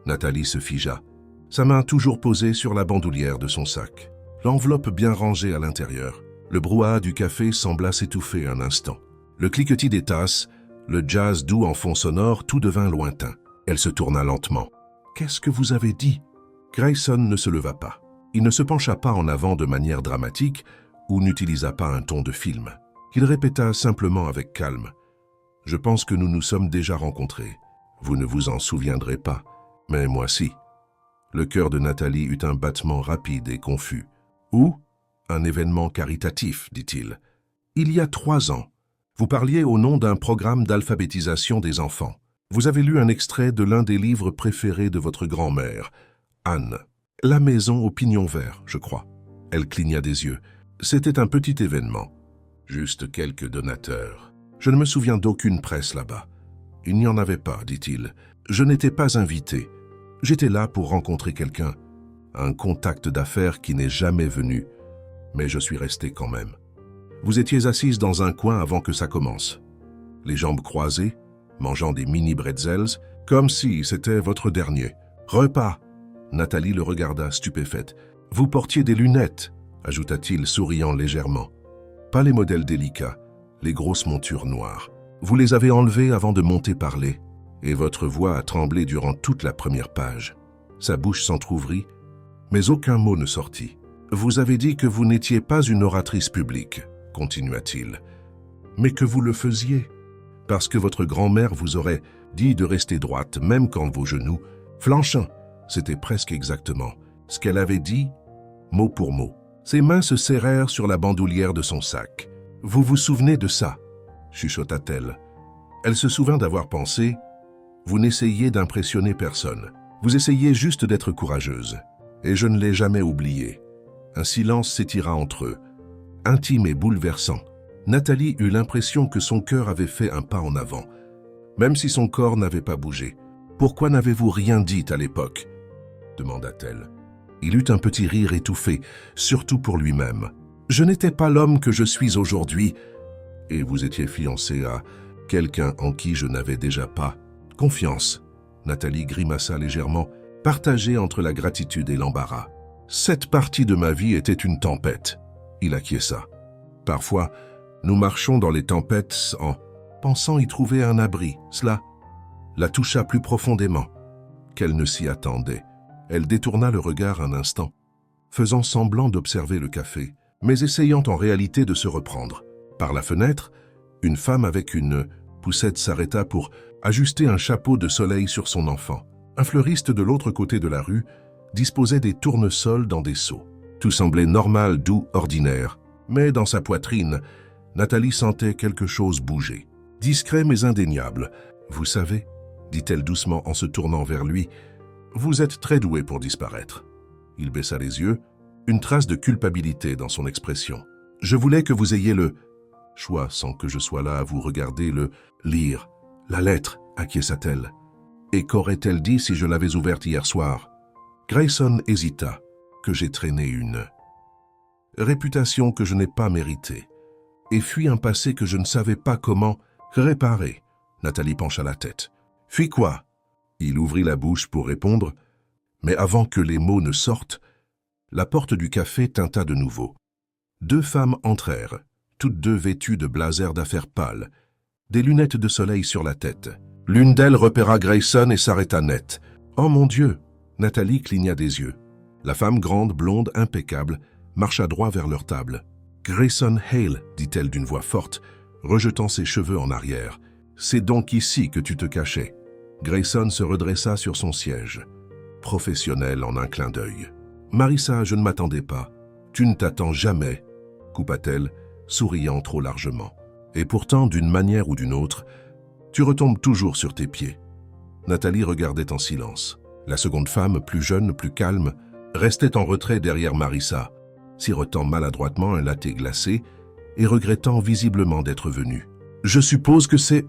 Nathalie se figea, sa main toujours posée sur la bandoulière de son sac, l'enveloppe bien rangée à l'intérieur. Le brouhaha du café sembla s'étouffer un instant. Le cliquetis des tasses, le jazz doux en fond sonore, tout devint lointain. Elle se tourna lentement. « Qu'est-ce que vous avez dit ?» Grayson ne se leva pas. Il ne se pencha pas en avant de manière dramatique ou n'utilisa pas un ton de film. Il répéta simplement avec calme. « Je pense que nous nous sommes déjà rencontrés. Vous ne vous en souviendrez pas. Mais moi si. » Le cœur de Nathalie eut un battement rapide et confus. « Où ? Un événement caritatif, dit-il. Il y a 3 ans. Vous parliez au nom d'un programme d'alphabétisation des enfants. Vous avez lu un extrait de l'un des livres préférés de votre grand-mère, Anne. La maison au pignon vert, je crois. » Elle cligna des yeux. C'était un petit événement. Juste quelques donateurs. Je ne me souviens d'aucune presse là-bas. Il n'y en avait pas, dit-il. Je n'étais pas invité. J'étais là pour rencontrer quelqu'un. Un contact d'affaires qui n'est jamais venu. Mais je suis resté quand même. Vous étiez assise dans un coin avant que ça commence. Les jambes croisées, mangeant des mini bretzels, comme si c'était votre dernier repas. Nathalie le regarda stupéfaite. « Vous portiez des lunettes », ajouta-t-il souriant légèrement. « Pas les modèles délicats, les grosses montures noires. Vous les avez enlevées avant de monter parler, et votre voix a tremblé durant toute la première page. » Sa bouche s'entr'ouvrit, mais aucun mot ne sortit. « Vous avez dit que vous n'étiez pas une oratrice publique, » continua-t-il, « mais que vous le faisiez, parce que votre grand-mère vous aurait dit de rester droite, même quand vos genoux flanchaient. » C'était presque exactement ce qu'elle avait dit, mot pour mot. Ses mains se serrèrent sur la bandoulière de son sac. « Vous vous souvenez de ça ?» chuchota-t-elle. Elle se souvint d'avoir pensé « Vous n'essayez d'impressionner personne. Vous essayez juste d'être courageuse. » Et je ne l'ai jamais oublié. Un silence s'étira entre eux, intime et bouleversant. Nathalie eut l'impression que son cœur avait fait un pas en avant, même si son corps n'avait pas bougé. « Pourquoi n'avez-vous rien dit à l'époque ?» demanda-t-elle. Il eut un petit rire étouffé, surtout pour lui-même. « Je n'étais pas l'homme que je suis aujourd'hui. » « Et vous étiez fiancé à quelqu'un en qui je n'avais déjà pas confiance. » Nathalie grimaça légèrement. « partagé entre la gratitude et l'embarras. Cette partie de ma vie était une tempête. Il acquiesça. Parfois, nous marchons dans les tempêtes en pensant y trouver un abri. Cela la toucha plus profondément qu'elle ne s'y attendait. Elle détourna le regard un instant, faisant semblant d'observer le café, mais essayant en réalité de se reprendre. Par la fenêtre, une femme avec une poussette s'arrêta pour ajuster un chapeau de soleil sur son enfant. Un fleuriste de l'autre côté de la rue disposait des tournesols dans des seaux. Tout semblait normal, doux, ordinaire. Mais dans sa poitrine, Nathalie sentait quelque chose bouger. Discret mais indéniable. « Vous savez, » dit-elle doucement en se tournant vers lui, « vous êtes très doué pour disparaître. » Il baissa les yeux, une trace de culpabilité dans son expression. « Je voulais que vous ayez le choix sans que je sois là à vous regarder le lire. La lettre, acquiesça-t-elle. Et qu'aurait-elle dit si je l'avais ouverte hier soir ?» Grayson hésita. « Que j'ai traîné une réputation que je n'ai pas méritée et fui un passé que je ne savais pas comment réparer. » Nathalie pencha la tête. « Fui quoi ?» Il ouvrit la bouche pour répondre, mais avant que les mots ne sortent, la porte du café tinta de nouveau. Deux femmes entrèrent, toutes deux vêtues de blazers d'affaires pâles, des lunettes de soleil sur la tête. L'une d'elles repéra Grayson et s'arrêta net. « Oh mon Dieu !» Nathalie cligna des yeux. La femme grande, blonde, impeccable, marcha droit vers leur table. « Grayson Hale » dit-elle d'une voix forte, rejetant ses cheveux en arrière. « C'est donc ici que tu te cachais. » Grayson se redressa sur son siège, professionnel en un clin d'œil. « Marissa, je ne m'attendais pas. Tu ne t'attends jamais, » coupa-t-elle, souriant trop largement. « Et pourtant, d'une manière ou d'une autre, tu retombes toujours sur tes pieds. » Nathalie regardait en silence. La seconde femme, plus jeune, plus calme, restait en retrait derrière Marissa, sirotant maladroitement un latte glacé et regrettant visiblement d'être venue. « Je suppose que c'est… »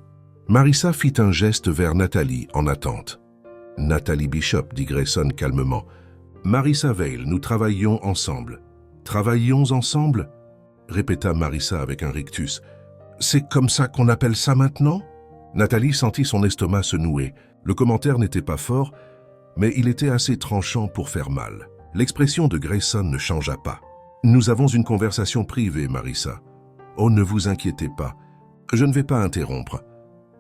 Marissa fit un geste vers Nathalie en attente. « Nathalie Bishop, » dit Grayson calmement. « Marissa Vale, nous travaillions ensemble. »« Travaillions ensemble ?» répéta Marissa avec un rictus. « C'est comme ça qu'on appelle ça maintenant ?» Nathalie sentit son estomac se nouer. Le commentaire n'était pas fort, mais il était assez tranchant pour faire mal. L'expression de Grayson ne changea pas. « Nous avons une conversation privée, Marissa. »« Oh, ne vous inquiétez pas. Je ne vais pas interrompre. »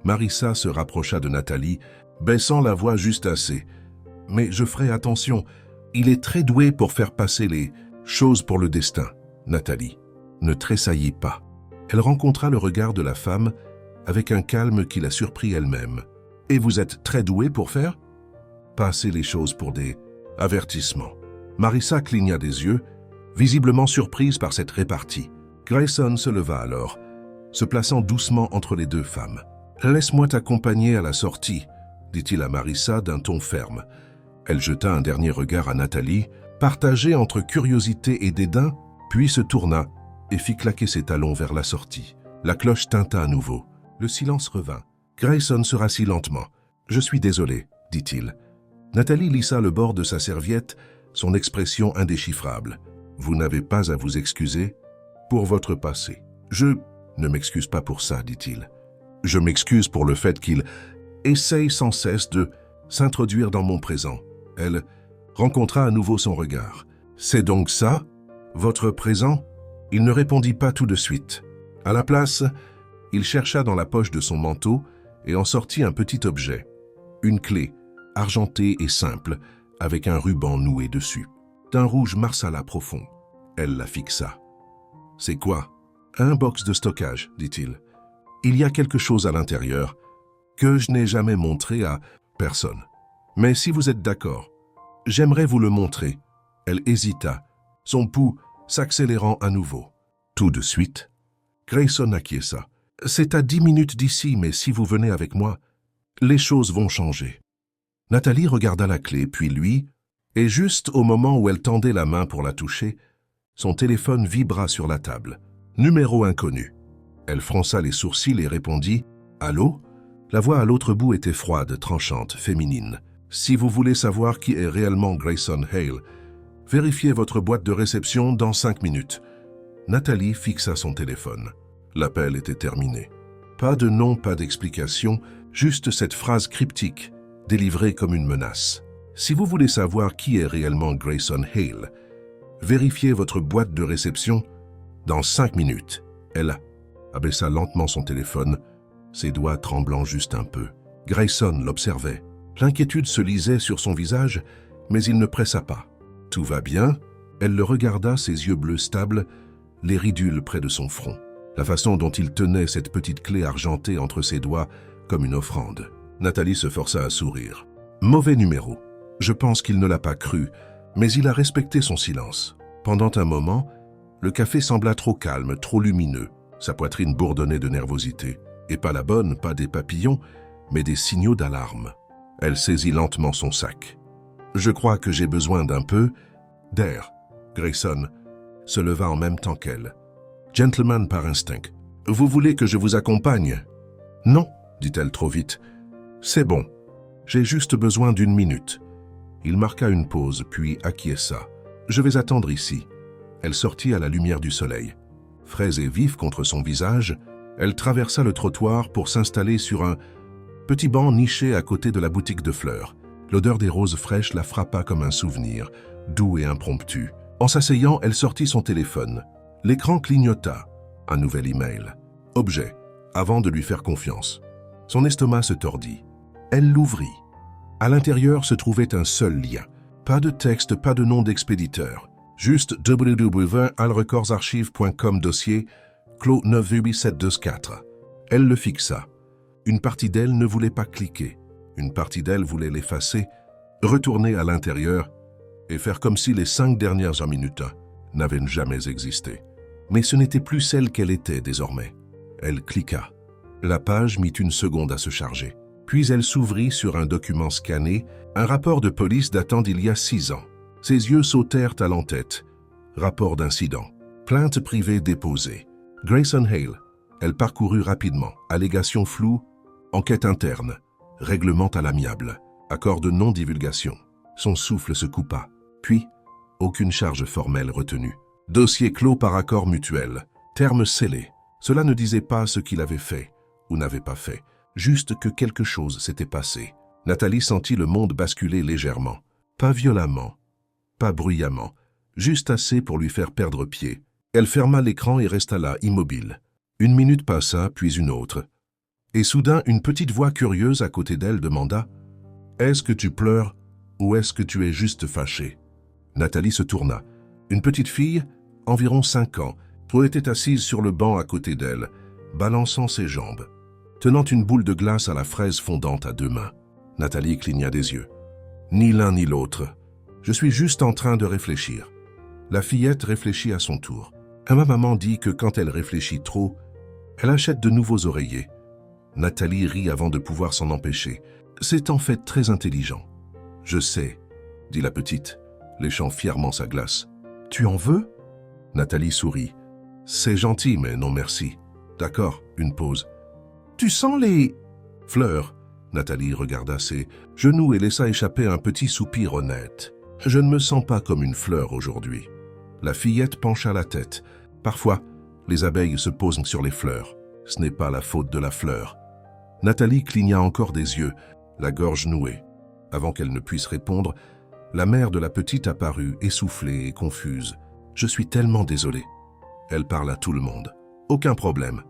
Marissa se rapprocha de Nathalie, baissant la voix juste assez. « Mais je ferai attention. Il est très doué pour faire passer les choses pour le destin. » Nathalie ne tressaillit pas. Elle rencontra le regard de la femme avec un calme qui la surprit elle-même. « Et vous êtes très doué pour faire ?»« Passer les choses pour des avertissements. » Marissa cligna des yeux, visiblement surprise par cette répartie. Grayson se leva alors, se plaçant doucement entre les deux femmes. « Laisse-moi t'accompagner à la sortie, » dit-il à Marissa d'un ton ferme. Elle jeta un dernier regard à Nathalie, partagé entre curiosité et dédain, puis se tourna et fit claquer ses talons vers la sortie. La cloche tinta à nouveau. Le silence revint. Grayson se rassit lentement. « Je suis désolé, » dit-il. Nathalie lissa le bord de sa serviette, son expression indéchiffrable. « Vous n'avez pas à vous excuser pour votre passé. »« Je ne m'excuse pas pour ça, » dit-il. « Je m'excuse pour le fait qu'il essaye sans cesse de s'introduire dans mon présent. » Elle rencontra à nouveau son regard. « C'est donc ça, votre présent ?» Il ne répondit pas tout de suite. À la place, il chercha dans la poche de son manteau et en sortit un petit objet. Une clé, argentée et simple, avec un ruban noué dessus. D'un rouge marsala profond. Elle la fixa. « C'est quoi ?»« Un box de stockage, » dit-il. « Il y a quelque chose à l'intérieur que je n'ai jamais montré à personne. Mais si vous êtes d'accord, j'aimerais vous le montrer. » Elle hésita, son pouls s'accélérant à nouveau. Tout de suite, Grayson acquiesça. « C'est à 10 minutes d'ici, mais si vous venez avec moi, les choses vont changer. » Nathalie regarda la clé, puis lui, et juste au moment où elle tendait la main pour la toucher, son téléphone vibra sur la table. Numéro inconnu. Elle fronça les sourcils et répondit « Allô ?» La voix à l'autre bout était froide, tranchante, féminine. « Si vous voulez savoir qui est réellement Grayson Hale, vérifiez votre boîte de réception dans 5 minutes. » Nathalie fixa son téléphone. L'appel était terminé. Pas de nom, pas d'explication, juste cette phrase cryptique, délivrée comme une menace. Si vous voulez savoir qui est réellement Grayson Hale, vérifiez votre boîte de réception dans 5 minutes. Elle abaissa lentement son téléphone, ses doigts tremblant juste un peu. Grayson l'observait. L'inquiétude se lisait sur son visage, mais il ne pressa pas. « Tout va bien ?» Elle le regarda, ses yeux bleus stables, les ridules près de son front. La façon dont il tenait cette petite clé argentée entre ses doigts comme une offrande. Nathalie se força à sourire. Mauvais numéro. Je pense qu'il ne l'a pas cru, mais il a respecté son silence. Pendant un moment, le café sembla trop calme, trop lumineux. Sa poitrine bourdonnait de nervosité. Et pas la bonne, pas des papillons, mais des signaux d'alarme. Elle saisit lentement son sac. « Je crois que j'ai besoin d'un peu d'air. » Grayson se leva en même temps qu'elle. Gentleman par instinct. « Vous voulez que je vous accompagne ?»« Non, » dit-elle trop vite. « C'est bon. J'ai juste besoin d'1 minute. » Il marqua une pause, puis acquiesça. « Je vais attendre ici. » Elle sortit à la lumière du soleil. Fraise et vive contre son visage, elle traversa le trottoir pour s'installer sur un petit banc niché à côté de la boutique de fleurs. L'odeur des roses fraîches la frappa comme un souvenir, doux et impromptu. En s'asseyant, elle sortit son téléphone. L'écran clignota. Un nouvel email. Objet, avant de lui faire confiance. Son estomac se tordit. Elle l'ouvrit. À l'intérieur se trouvait un seul lien. Pas de texte, pas de nom d'expéditeur. Juste www.alrecordsarchives.com dossier, clos 98724. Elle le fixa. Une partie d'elle ne voulait pas cliquer. Une partie d'elle voulait l'effacer, retourner à l'intérieur et faire comme si les 5 dernières minutes n'avaient jamais existé. Mais ce n'était plus celle qu'elle était désormais. Elle cliqua. La page mit 1 seconde à se charger. Puis elle s'ouvrit sur un document scanné, un rapport de police datant d'il y a 6 ans. Ses yeux sautèrent à l'entête. Rapport d'incident. Plainte privée déposée. Grayson Hale. Elle parcourut rapidement. Allégation floue. Enquête interne. Règlement à l'amiable. Accord de non-divulgation. Son souffle se coupa. Puis, aucune charge formelle retenue. Dossier clos par accord mutuel. Terme scellé. Cela ne disait pas ce qu'il avait fait ou n'avait pas fait. Juste que quelque chose s'était passé. Nathalie sentit le monde basculer légèrement. Pas violemment. Pas bruyamment. Juste assez pour lui faire perdre pied. Elle ferma l'écran et resta là, immobile. 1 minute passa, puis une autre. Et soudain, une petite voix curieuse à côté d'elle demanda « Est-ce que tu pleures ou est-ce que tu es juste fâchée ?» Nathalie se tourna. Une petite fille, environ 5 ans, était assise sur le banc à côté d'elle, balançant ses jambes, tenant une boule de glace à la fraise fondante à 2 mains. Nathalie cligna des yeux. « Ni l'un ni l'autre. Je suis juste en train de réfléchir. » La fillette réfléchit à son tour. Ma maman dit que quand elle réfléchit trop, elle achète de nouveaux oreillers. Nathalie rit avant de pouvoir s'en empêcher. C'est en fait très intelligent. « Je sais, » dit la petite, léchant fièrement sa glace. « Tu en veux ?» Nathalie sourit. « C'est gentil, mais non merci. »« D'accord, une pause. »« Tu sens les... » Fleurs. Nathalie regarda ses genoux et laissa échapper un petit soupir honnête. « Je ne me sens pas comme une fleur aujourd'hui. » La fillette pencha la tête. Parfois, les abeilles se posent sur les fleurs. Ce n'est pas la faute de la fleur. Nathalie cligna encore des yeux, la gorge nouée. Avant qu'elle ne puisse répondre, la mère de la petite apparut, essoufflée et confuse. « Je suis tellement désolée. » Elle parle à tout le monde. « Aucun problème, »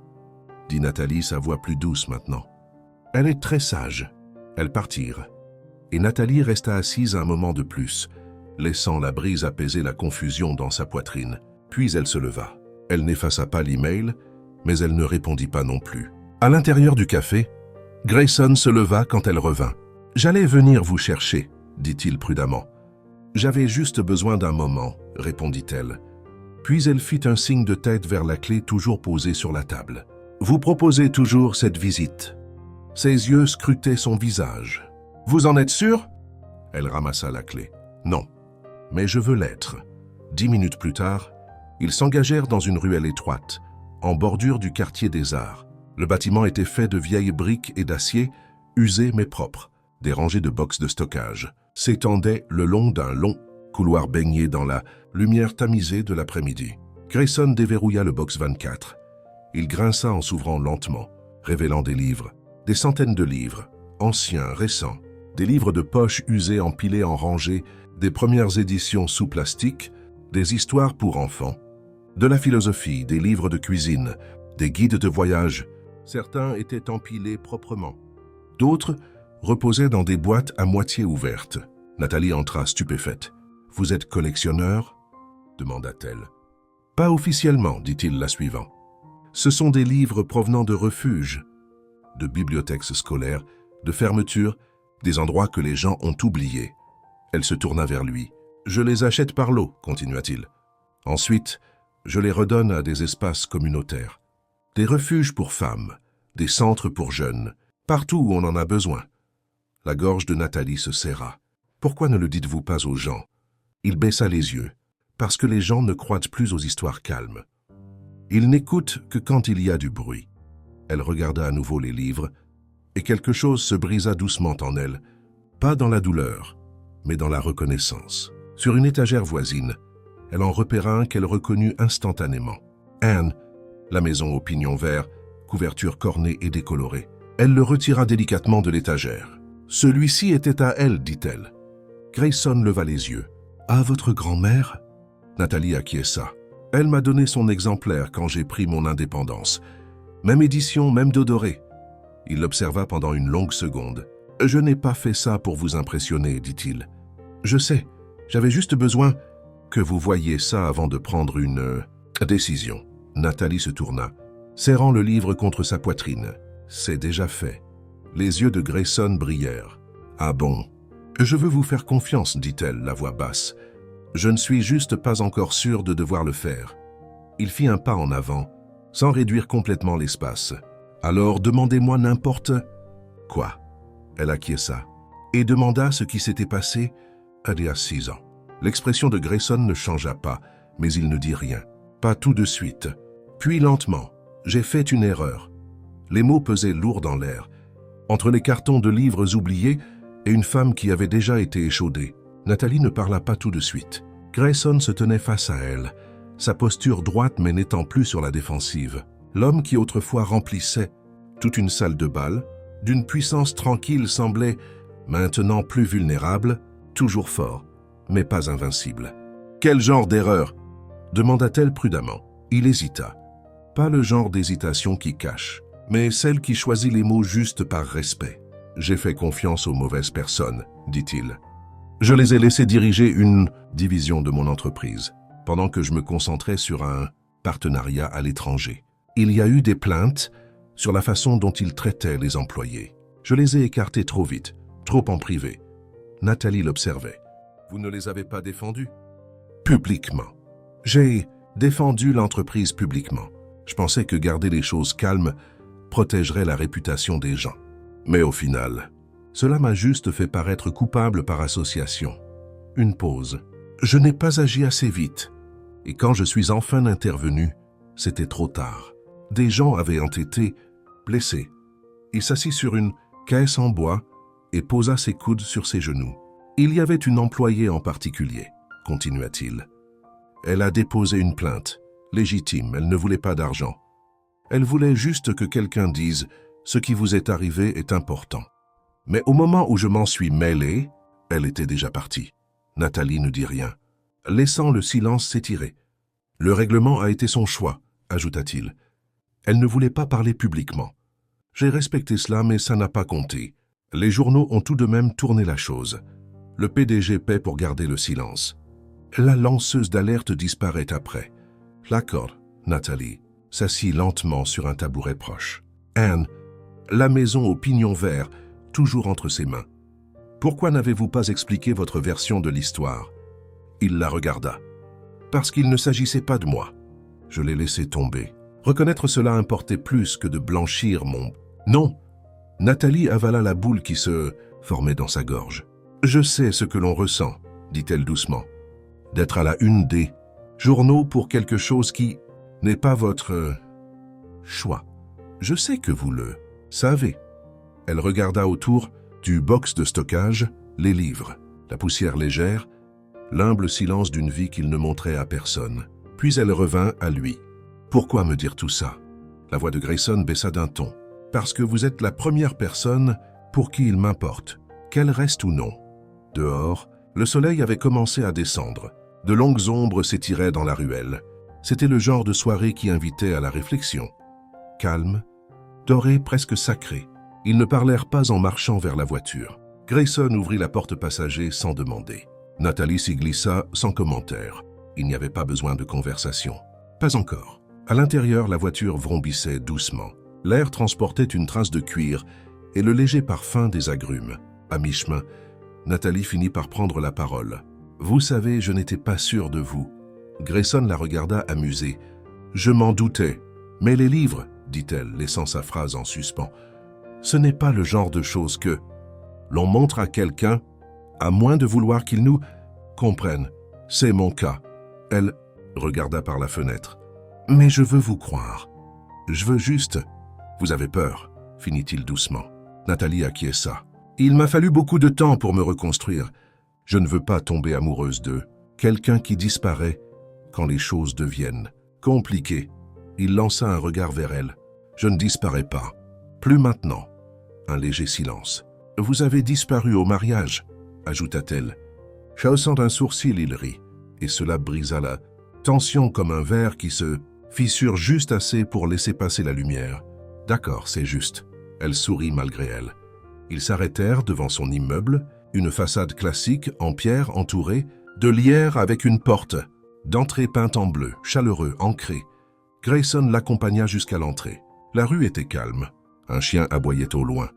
dit Nathalie, sa voix plus douce maintenant. « Elle est très sage. » Elles partirent. Et Nathalie resta assise un moment de plus, laissant la brise apaiser la confusion dans sa poitrine. Puis elle se leva. Elle n'effaça pas l'email, mais elle ne répondit pas non plus. À l'intérieur du café, Grayson se leva quand elle revint. « J'allais venir vous chercher, » dit-il prudemment. « J'avais juste besoin d'un moment, » répondit-elle. Puis elle fit un signe de tête vers la clé toujours posée sur la table. « Vous proposez toujours cette visite. » Ses yeux scrutaient son visage. « Vous en êtes sûr ?» Elle ramassa la clé. « Non, mais je veux l'être. » 10 minutes plus tard, ils s'engagèrent dans une ruelle étroite, en bordure du quartier des Arts. Le bâtiment était fait de vieilles briques et d'acier, usées mais propres. Des rangées de box de stockage s'étendaient le long d'un long couloir baigné dans la lumière tamisée de l'après-midi. Grayson déverrouilla le box 24. Il grinça en s'ouvrant lentement, révélant des livres, des centaines de livres, anciens, récents, Des livres de poche usés empilés en rangées, des premières éditions sous plastique, des histoires pour enfants, de la philosophie, des livres de cuisine, des guides de voyage. Certains étaient empilés proprement. D'autres reposaient dans des boîtes à moitié ouvertes. Nathalie entra stupéfaite. « Vous êtes collectionneur ?» demanda-t-elle. « Pas officiellement, dit-il la suivant. Ce sont des livres provenant de refuges, de bibliothèques scolaires, de fermetures, des endroits que les gens ont oubliés. » Elle se tourna vers lui. « Je les achète par lot, continua-t-il. Ensuite, je les redonne à des espaces communautaires. Des refuges pour femmes, des centres pour jeunes, partout où on en a besoin. » La gorge de Nathalie se serra. « Pourquoi ne le dites-vous pas aux gens ?» Il baissa les yeux. « Parce que les gens ne croient plus aux histoires calmes. Ils n'écoutent que quand il y a du bruit. » Elle regarda à nouveau les livres, et quelque chose se brisa doucement en elle, pas dans la douleur, mais dans la reconnaissance. Sur une étagère voisine, elle en repéra un qu'elle reconnut instantanément. Anne, la maison au pignon vert, couverture cornée et décolorée. Elle le retira délicatement de l'étagère. « Celui-ci était à elle, dit-elle. » Grayson leva les yeux. « À votre grand-mère » Nathalie acquiesça. « Elle m'a donné son exemplaire quand j'ai pris mon indépendance. Même édition, même dodoré. » Il l'observa pendant une longue seconde. « Je n'ai pas fait ça pour vous impressionner, dit-il. Je sais, j'avais juste besoin que vous voyiez ça avant de prendre une décision. » Nathalie se tourna, serrant le livre contre sa poitrine. « C'est déjà fait. » Les yeux de Grayson brillèrent. « Ah bon? Je veux vous faire confiance, dit-elle, la voix basse. Je ne suis juste pas encore sûre de devoir le faire. » Il fit un pas en avant, sans réduire complètement l'espace. « Alors demandez-moi n'importe quoi. » Elle acquiesça, et demanda ce qui s'était passé il y a 6 ans. L'expression de Grayson ne changea pas, mais il ne dit rien. Pas tout de suite. Puis lentement, j'ai fait une erreur. Les mots pesaient lourds dans l'air. Entre les cartons de livres oubliés et une femme qui avait déjà été échaudée, Nathalie ne parla pas tout de suite. Grayson se tenait face à elle, sa posture droite mais n'étant plus sur la défensive. L'homme qui autrefois remplissait toute une salle de bal, d'une puissance tranquille semblait, maintenant plus vulnérable, toujours fort, mais pas invincible. « Quel genre d'erreur ?» demanda-t-elle prudemment. Il hésita. Pas le genre d'hésitation qui cache, mais celle qui choisit les mots juste par respect. « J'ai fait confiance aux mauvaises personnes, » dit-il. « Je les ai laissés diriger une division de mon entreprise, pendant que je me concentrais sur un partenariat à l'étranger. Il y a eu des plaintes sur la façon dont ils traitaient les employés. Je les ai écartés trop vite, trop en privé. » Nathalie l'observait. « Vous ne les avez pas défendus ?»« Publiquement. J'ai défendu l'entreprise publiquement. Je pensais que garder les choses calmes protégerait la réputation des gens. Mais au final, cela m'a juste fait paraître coupable par association. » Une pause. « Je n'ai pas agi assez vite. Et quand je suis enfin intervenu, c'était trop tard. Des gens avaient été blessés. » Il s'assit sur une caisse en bois et posa ses coudes sur ses genoux. « Il y avait une employée en particulier, » continua-t-il. « Elle a déposé une plainte, légitime, elle ne voulait pas d'argent. Elle voulait juste que quelqu'un dise « ce qui vous est arrivé est important ». Mais au moment où je m'en suis mêlé, elle était déjà partie. » Nathalie ne dit rien, laissant le silence s'étirer. « Le règlement a été son choix, » ajouta-t-il. Elle ne voulait pas parler publiquement. J'ai respecté cela, mais ça n'a pas compté. Les journaux ont tout de même tourné la chose. Le PDG paie pour garder le silence. La lanceuse d'alerte disparaît après. L'accord, Nathalie, s'assit lentement sur un tabouret proche. Anne, la maison au pignon vert, toujours entre ses mains. Pourquoi n'avez-vous pas expliqué votre version de l'histoire? Il la regarda. Parce qu'il ne s'agissait pas de moi. Je l'ai laissé tomber. Reconnaître cela importait plus que de blanchir mon... Non! Nathalie avala la boule qui se formait dans sa gorge. Je sais ce que l'on ressent, dit-elle doucement. D'être à la une des journaux pour quelque chose qui n'est pas votre choix. Je sais que vous le savez. Elle regarda autour du box de stockage, les livres, la poussière légère, l'humble silence d'une vie qu'il ne montrait à personne. Puis elle revint à lui. « Pourquoi me dire tout ça ?» La voix de Grayson baissa d'un ton. « Parce que vous êtes la première personne pour qui il m'importe. qu'elle reste ou non. Dehors, le soleil avait commencé à descendre. De longues ombres s'étiraient dans la ruelle. C'était le genre de soirée qui invitait à la réflexion. Calme, doré, presque sacré. Ils ne parlèrent pas en marchant vers la voiture. Grayson ouvrit la porte passager sans demander. Nathalie s'y glissa sans commentaire. Il n'y avait pas besoin de conversation. Pas encore. À l'intérieur, la voiture vrombissait doucement. L'air transportait une trace de cuir et le léger parfum des agrumes. À mi-chemin, Nathalie finit par prendre la parole. « Vous savez, je n'étais pas sûr de vous. » Grayson la regarda amusé. « Je m'en doutais. Mais les livres, dit-elle, laissant sa phrase en suspens, ce n'est pas le genre de choses que l'on montre à quelqu'un, à moins de vouloir qu'il nous comprenne. C'est mon cas. » Elle regarda par la fenêtre. « Mais je veux vous croire. Je veux juste... » « Vous avez peur, finit-il doucement. Nathalie acquiesça. « Il m'a fallu beaucoup de temps pour me reconstruire. Je ne veux pas tomber amoureuse d'eux. Quelqu'un qui disparaît quand les choses deviennent compliquées. » Il lança un regard vers elle. « Je ne disparais pas. Plus maintenant. » Un léger silence. « Vous avez disparu au mariage, ajouta-t-elle. Chaussant un sourcil, il rit, et cela brisa la tension comme un verre qui se fissure juste assez pour laisser passer la lumière. « D'accord, c'est juste. » Elle sourit malgré elle. Ils s'arrêtèrent devant son immeuble, une façade classique en pierre entourée de lierre avec une porte, d'entrée peinte en bleu, chaleureux, ancré. Grayson l'accompagna jusqu'à l'entrée. La rue était calme. Un chien aboyait au loin.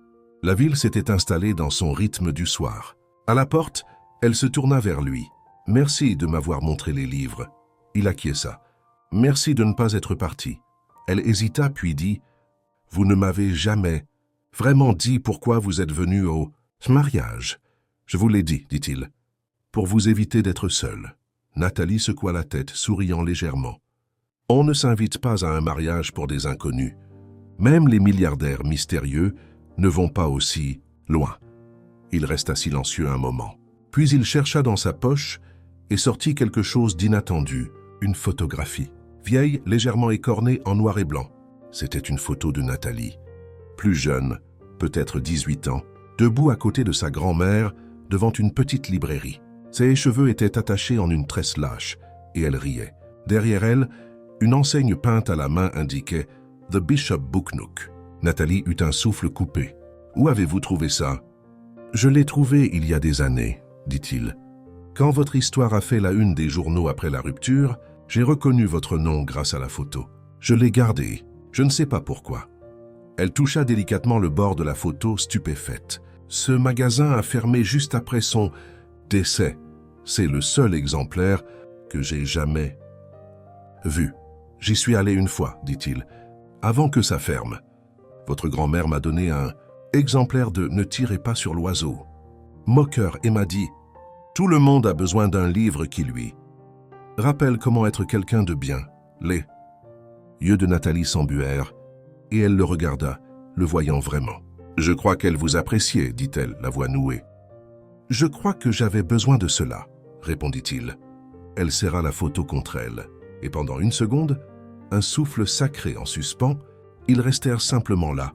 La ville s'était installée dans son rythme du soir. À la porte, elle se tourna vers lui. « Merci de m'avoir montré les livres. » Il acquiesça. « Merci de ne pas être parti. » Elle hésita puis dit « Vous ne m'avez jamais vraiment dit pourquoi vous êtes venu au mariage. »« Je vous l'ai dit, dit-il, pour vous éviter d'être seul. » Nathalie secoua la tête, souriant légèrement. « On ne s'invite pas à un mariage pour des inconnus. Même les milliardaires mystérieux ne vont pas aussi loin. » Il resta silencieux un moment. Puis il chercha dans sa poche et sortit quelque chose d'inattendu, une photographie. Vieille, légèrement écornée en noir et blanc. C'était une photo de Nathalie. Plus jeune, peut-être 18 ans, debout à côté de sa grand-mère devant une petite librairie. Ses cheveux étaient attachés en une tresse lâche et elle riait. Derrière elle, une enseigne peinte à la main indiquait « The Bishop Book Nook ». Nathalie eut un souffle coupé. « Où avez-vous trouvé ça ?»« Je l'ai trouvé il y a des années, » dit-il. « Quand votre histoire a fait la une des journaux après la rupture, j'ai reconnu votre nom grâce à la photo. Je l'ai gardée. Je ne sais pas pourquoi. » Elle toucha délicatement le bord de la photo, stupéfaite. « Ce magasin a fermé juste après son décès. C'est le seul exemplaire que j'ai jamais vu. J'y suis allé une fois, dit-il, avant que ça ferme. Votre grand-mère m'a donné un exemplaire de « Ne tirez pas sur l'oiseau ». Moqueur, et m'a dit « Tout le monde a besoin d'un livre qui lui rappelle comment être quelqu'un de bien. » Les yeux de Nathalie s'embuèrent, et elle le regarda, le voyant vraiment. « Je crois qu'elle vous appréciait, dit-elle, la voix nouée. »« Je crois que j'avais besoin de cela, » répondit-il. Elle serra la photo contre elle, et pendant une seconde, un souffle sacré en suspens, ils restèrent simplement là,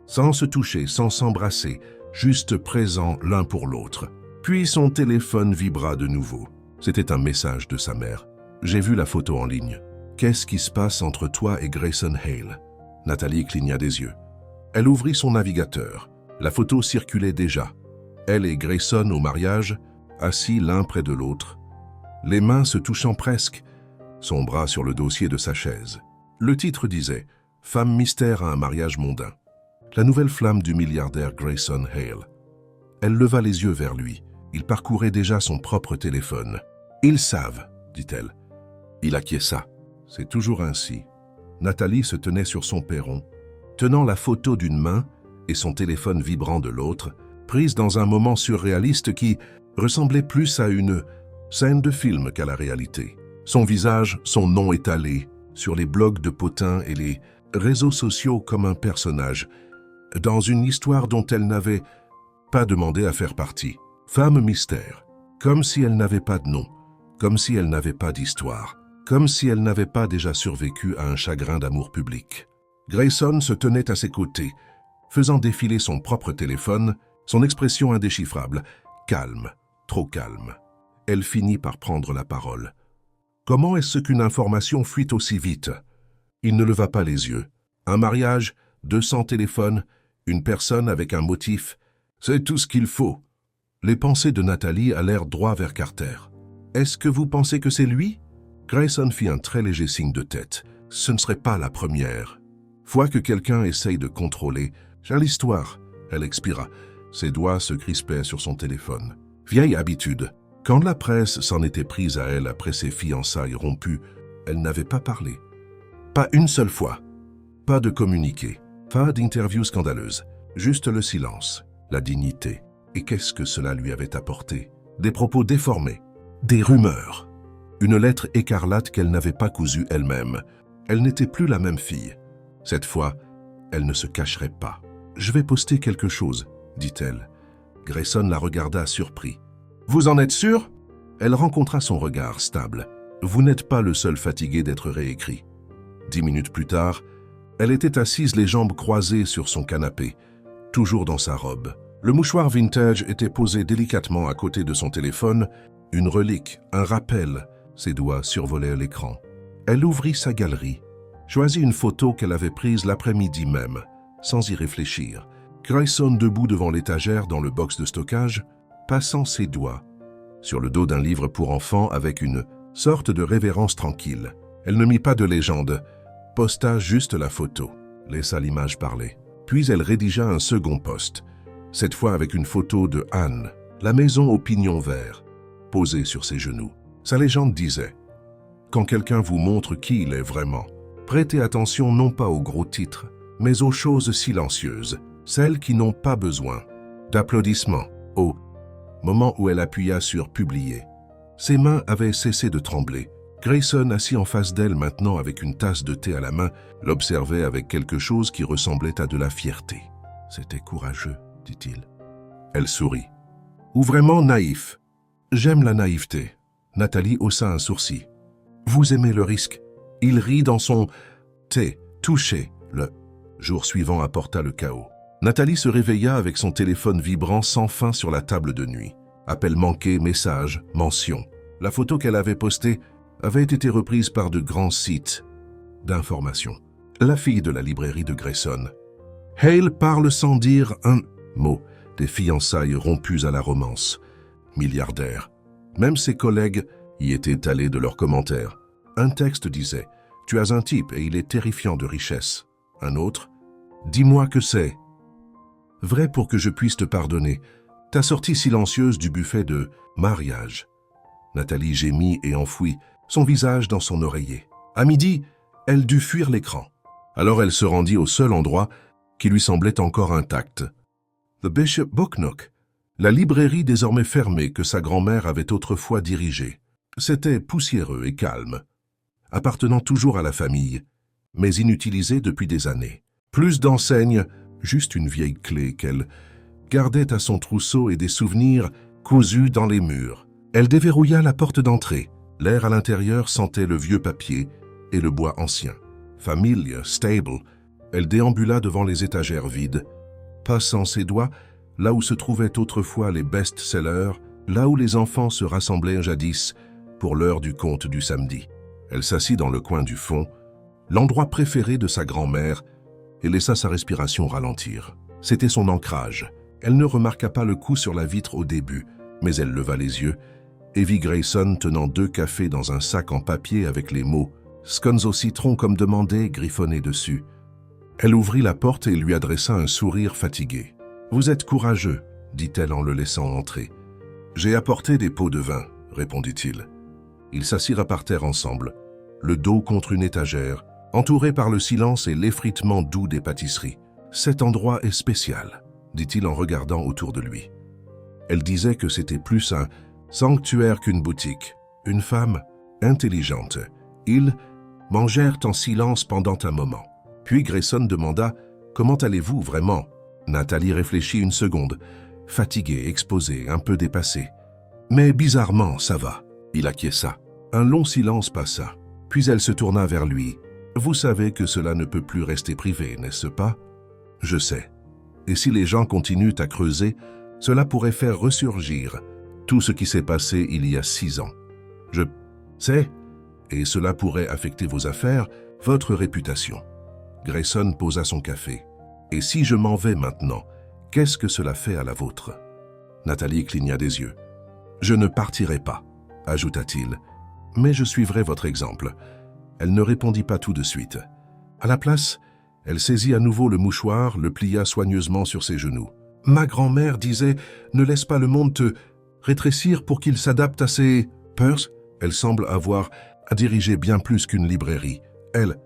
sans se toucher, sans s'embrasser, juste présents l'un pour l'autre. Puis son téléphone vibra de nouveau. C'était un message de sa mère. « J'ai vu la photo en ligne. Qu'est-ce qui se passe entre toi et Grayson Hale ?» Nathalie cligna des yeux. Elle ouvrit son navigateur. La photo circulait déjà. Elle et Grayson au mariage, assis l'un près de l'autre, les mains se touchant presque, son bras sur le dossier de sa chaise. Le titre disait « Femme mystère à un mariage mondain ». La nouvelle flamme du milliardaire Grayson Hale. Elle leva les yeux vers lui. Il parcourait déjà son propre téléphone. « Ils savent, » dit-elle. Il acquiesça. C'est toujours ainsi. Nathalie se tenait sur son perron, tenant la photo d'une main et son téléphone vibrant de l'autre, prise dans un moment surréaliste qui ressemblait plus à une scène de film qu'à la réalité. Son visage, son nom étalé, sur les blogs de potins et les réseaux sociaux comme un personnage, dans une histoire dont elle n'avait pas demandé à faire partie. Femme mystère, comme si elle n'avait pas de nom, comme si elle n'avait pas d'histoire, comme si elle n'avait pas déjà survécu à un chagrin d'amour public. Grayson se tenait à ses côtés, faisant défiler son propre téléphone Son expression indéchiffrable, calme, trop calme. Elle finit par prendre la parole. Comment est-ce qu'une information fuit aussi vite? Il ne leva pas les yeux. Un mariage, 200 téléphones, une personne avec un motif, c'est tout ce qu'il faut. Les pensées de Nathalie allèrent droit vers Carter. Est-ce que vous pensez que c'est lui? Grayson fit un très léger signe de tête. Ce ne serait pas la première fois que quelqu'un essaye de contrôler. J'ai l'histoire. Elle expira. Ses doigts se crispaient sur son téléphone. Vieille habitude. Quand la presse s'en était prise à elle après ses fiançailles rompues, elle n'avait pas parlé. Pas une seule fois. Pas de communiqué. Pas d'interview scandaleuse. Juste le silence, la dignité. Et qu'est-ce que cela lui avait apporté? Des propos déformés. Des rumeurs. Une lettre écarlate qu'elle n'avait pas cousue elle-même. Elle n'était plus la même fille. Cette fois, elle ne se cacherait pas. « Je vais poster quelque chose », dit-elle. Grayson la regarda surpris. « Vous en êtes sûr ?» Elle rencontra son regard stable. « Vous n'êtes pas le seul fatigué d'être réécrit. » 10 minutes plus tard, elle était assise les jambes croisées sur son canapé, toujours dans sa robe. Le mouchoir vintage était posé délicatement à côté de son téléphone, une relique, un rappel. Ses doigts survolaient l'écran. Elle ouvrit sa galerie, choisit une photo qu'elle avait prise l'après-midi même, sans y réfléchir. Grayson debout devant l'étagère dans le box de stockage, passant ses doigts sur le dos d'un livre pour enfants avec une sorte de révérence tranquille. Elle ne mit pas de légende, posta juste la photo, laissa l'image parler. Puis elle rédigea un second post, cette fois avec une photo de Anne, la maison aux pignons verts, posée sur ses genoux. Sa légende disait « Quand quelqu'un vous montre qui il est vraiment, prêtez attention non pas aux gros titres, mais aux choses silencieuses, celles qui n'ont pas besoin d'applaudissements. » Au moment où elle appuya sur « Publier », ses mains avaient cessé de trembler. Grayson, assis en face d'elle maintenant avec une tasse de thé à la main, l'observait avec quelque chose qui ressemblait à de la fierté. « C'était courageux, dit-il. » Elle sourit. « Ou vraiment naïf. J'aime la naïveté. » Nathalie haussa un sourcil. « Vous aimez le risque. » Il rit dans son thé, touché. Le jour suivant apporta le chaos. Nathalie se réveilla avec son téléphone vibrant sans fin sur la table de nuit. Appels manqués, messages, mentions. La photo qu'elle avait postée avait été reprise par de grands sites d'information. La fille de la librairie de Grayson. Hale parle sans dire un mot des fiançailles rompues à la romance. Milliardaire. Même ses collègues y étaient allés de leurs commentaires. Un texte disait « Tu as un type et il est terrifiant de richesse. » Un autre « Dis-moi que c'est vrai pour que je puisse te pardonner. Ta sortie silencieuse du buffet de mariage. » Nathalie gémit et enfouit son visage dans son oreiller. À midi, elle dut fuir l'écran. Alors elle se rendit au seul endroit qui lui semblait encore intact. The Bishop Book Nook, la librairie désormais fermée que sa grand-mère avait autrefois dirigée. C'était poussiéreux et calme, appartenant toujours à la famille, mais inutilisé depuis des années. Plus d'enseignes, juste une vieille clé qu'elle gardait à son trousseau et des souvenirs cousus dans les murs. Elle déverrouilla la porte d'entrée. L'air à l'intérieur sentait le vieux papier et le bois ancien. Familiar, stable, elle déambula devant les étagères vides, passant ses doigts là où se trouvaient autrefois les best-sellers, là où les enfants se rassemblaient jadis pour l'heure du conte du samedi. Elle s'assit dans le coin du fond, l'endroit préféré de sa grand-mère, et laissa sa respiration ralentir. C'était son ancrage. Elle ne remarqua pas le coup sur la vitre au début, mais elle leva les yeux et vit Grayson tenant 2 cafés dans un sac en papier avec les mots « Scones au citron comme demandé » griffonnés dessus. Elle ouvrit la porte et lui adressa un sourire fatigué. « Vous êtes courageux », dit-elle en le laissant entrer. « J'ai apporté des pots de vin », répondit-il. Ils s'assirent par terre ensemble, le dos contre une étagère, entouré par le silence et l'effritement doux des pâtisseries. « Cet endroit est spécial », dit-il en regardant autour de lui. Elle disait que c'était plus un sanctuaire qu'une boutique. Une femme intelligente. Ils mangèrent en silence pendant un moment. Puis Grayson demanda « Comment allez-vous vraiment ?» Nathalie réfléchit une seconde, fatiguée, exposée, un peu dépassée. « Mais bizarrement, ça va. » Il acquiesça. Un long silence passa. Puis elle se tourna vers lui. « Vous savez que cela ne peut plus rester privé, n'est-ce pas ?»« Je sais. » Et si les gens continuent à creuser, cela pourrait faire ressurgir tout ce qui s'est passé il y a 6 ans. Je sais, et cela pourrait affecter vos affaires, votre réputation. Grayson posa son café. Et si je m'en vais maintenant, qu'est-ce que cela fait à la vôtre? Nathalie cligna des yeux. Je ne partirai pas, ajouta-t-il, mais je suivrai votre exemple. Elle ne répondit pas tout de suite. À la place, elle saisit à nouveau le mouchoir, le plia soigneusement sur ses genoux. Ma grand-mère disait « Ne laisse pas le monde te rétrécir pour qu'il s'adapte à ses peurs ». Elle semble avoir à diriger bien plus qu'une librairie. Elle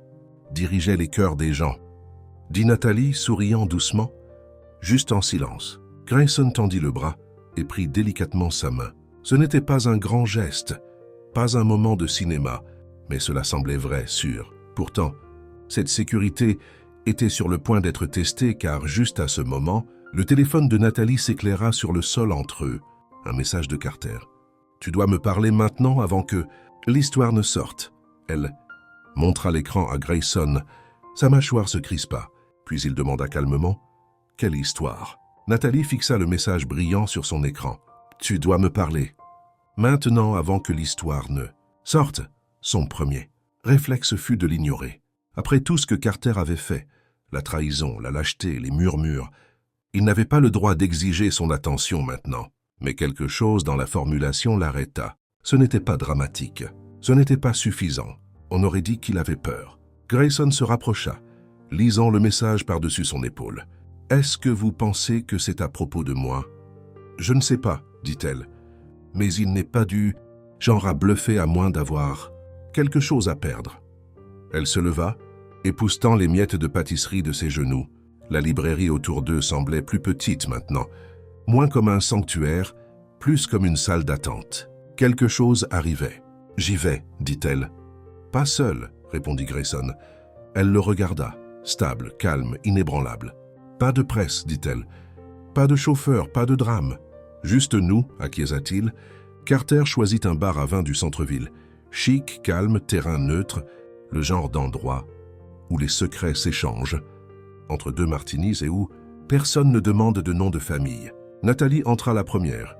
dirigeait les cœurs des gens. Dit Nathalie, souriant doucement, juste en silence. Grayson tendit le bras et prit délicatement sa main. Ce n'était pas un grand geste, pas un moment de cinéma, mais cela semblait vrai, sûr. Pourtant, cette sécurité était sur le point d'être testée car juste à ce moment, le téléphone de Nathalie s'éclaira sur le sol entre eux. Un message de Carter. « Tu dois me parler maintenant avant que l'histoire ne sorte. » Elle montra l'écran à Grayson. Sa mâchoire se crispa, puis il demanda calmement « Quelle histoire ?» Nathalie fixa le message brillant sur son écran. « Tu dois me parler. Maintenant avant que l'histoire ne sorte. » Son premier réflexe fut de l'ignorer. Après tout ce que Carter avait fait, la trahison, la lâcheté, les murmures, il n'avait pas le droit d'exiger son attention maintenant. Mais quelque chose dans la formulation l'arrêta. Ce n'était pas dramatique. Ce n'était pas suffisant. On aurait dit qu'il avait peur. Grayson se rapprocha, lisant le message par-dessus son épaule. « Est-ce que vous pensez que c'est à propos de moi ?»« Je ne sais pas, dit-elle. Mais il n'est pas du genre à bluffer à moins d'avoir quelque chose à perdre. » Elle se leva, époussetant les miettes de pâtisserie de ses genoux. La librairie autour d'eux semblait plus petite maintenant, moins comme un sanctuaire, plus comme une salle d'attente. Quelque chose arrivait. « J'y vais, dit-elle. »« Pas seule, répondit Grayson. Elle le regarda, stable, calme, inébranlable. « Pas de presse, dit-elle. Pas de chauffeur, pas de drame. Juste nous, acquiesça-t-il. Carter choisit un bar à vin du centre-ville. Chic, calme, terrain neutre, le genre d'endroit où les secrets s'échangent, entre 2 martinis et où personne ne demande de nom de famille. Nathalie entra la première.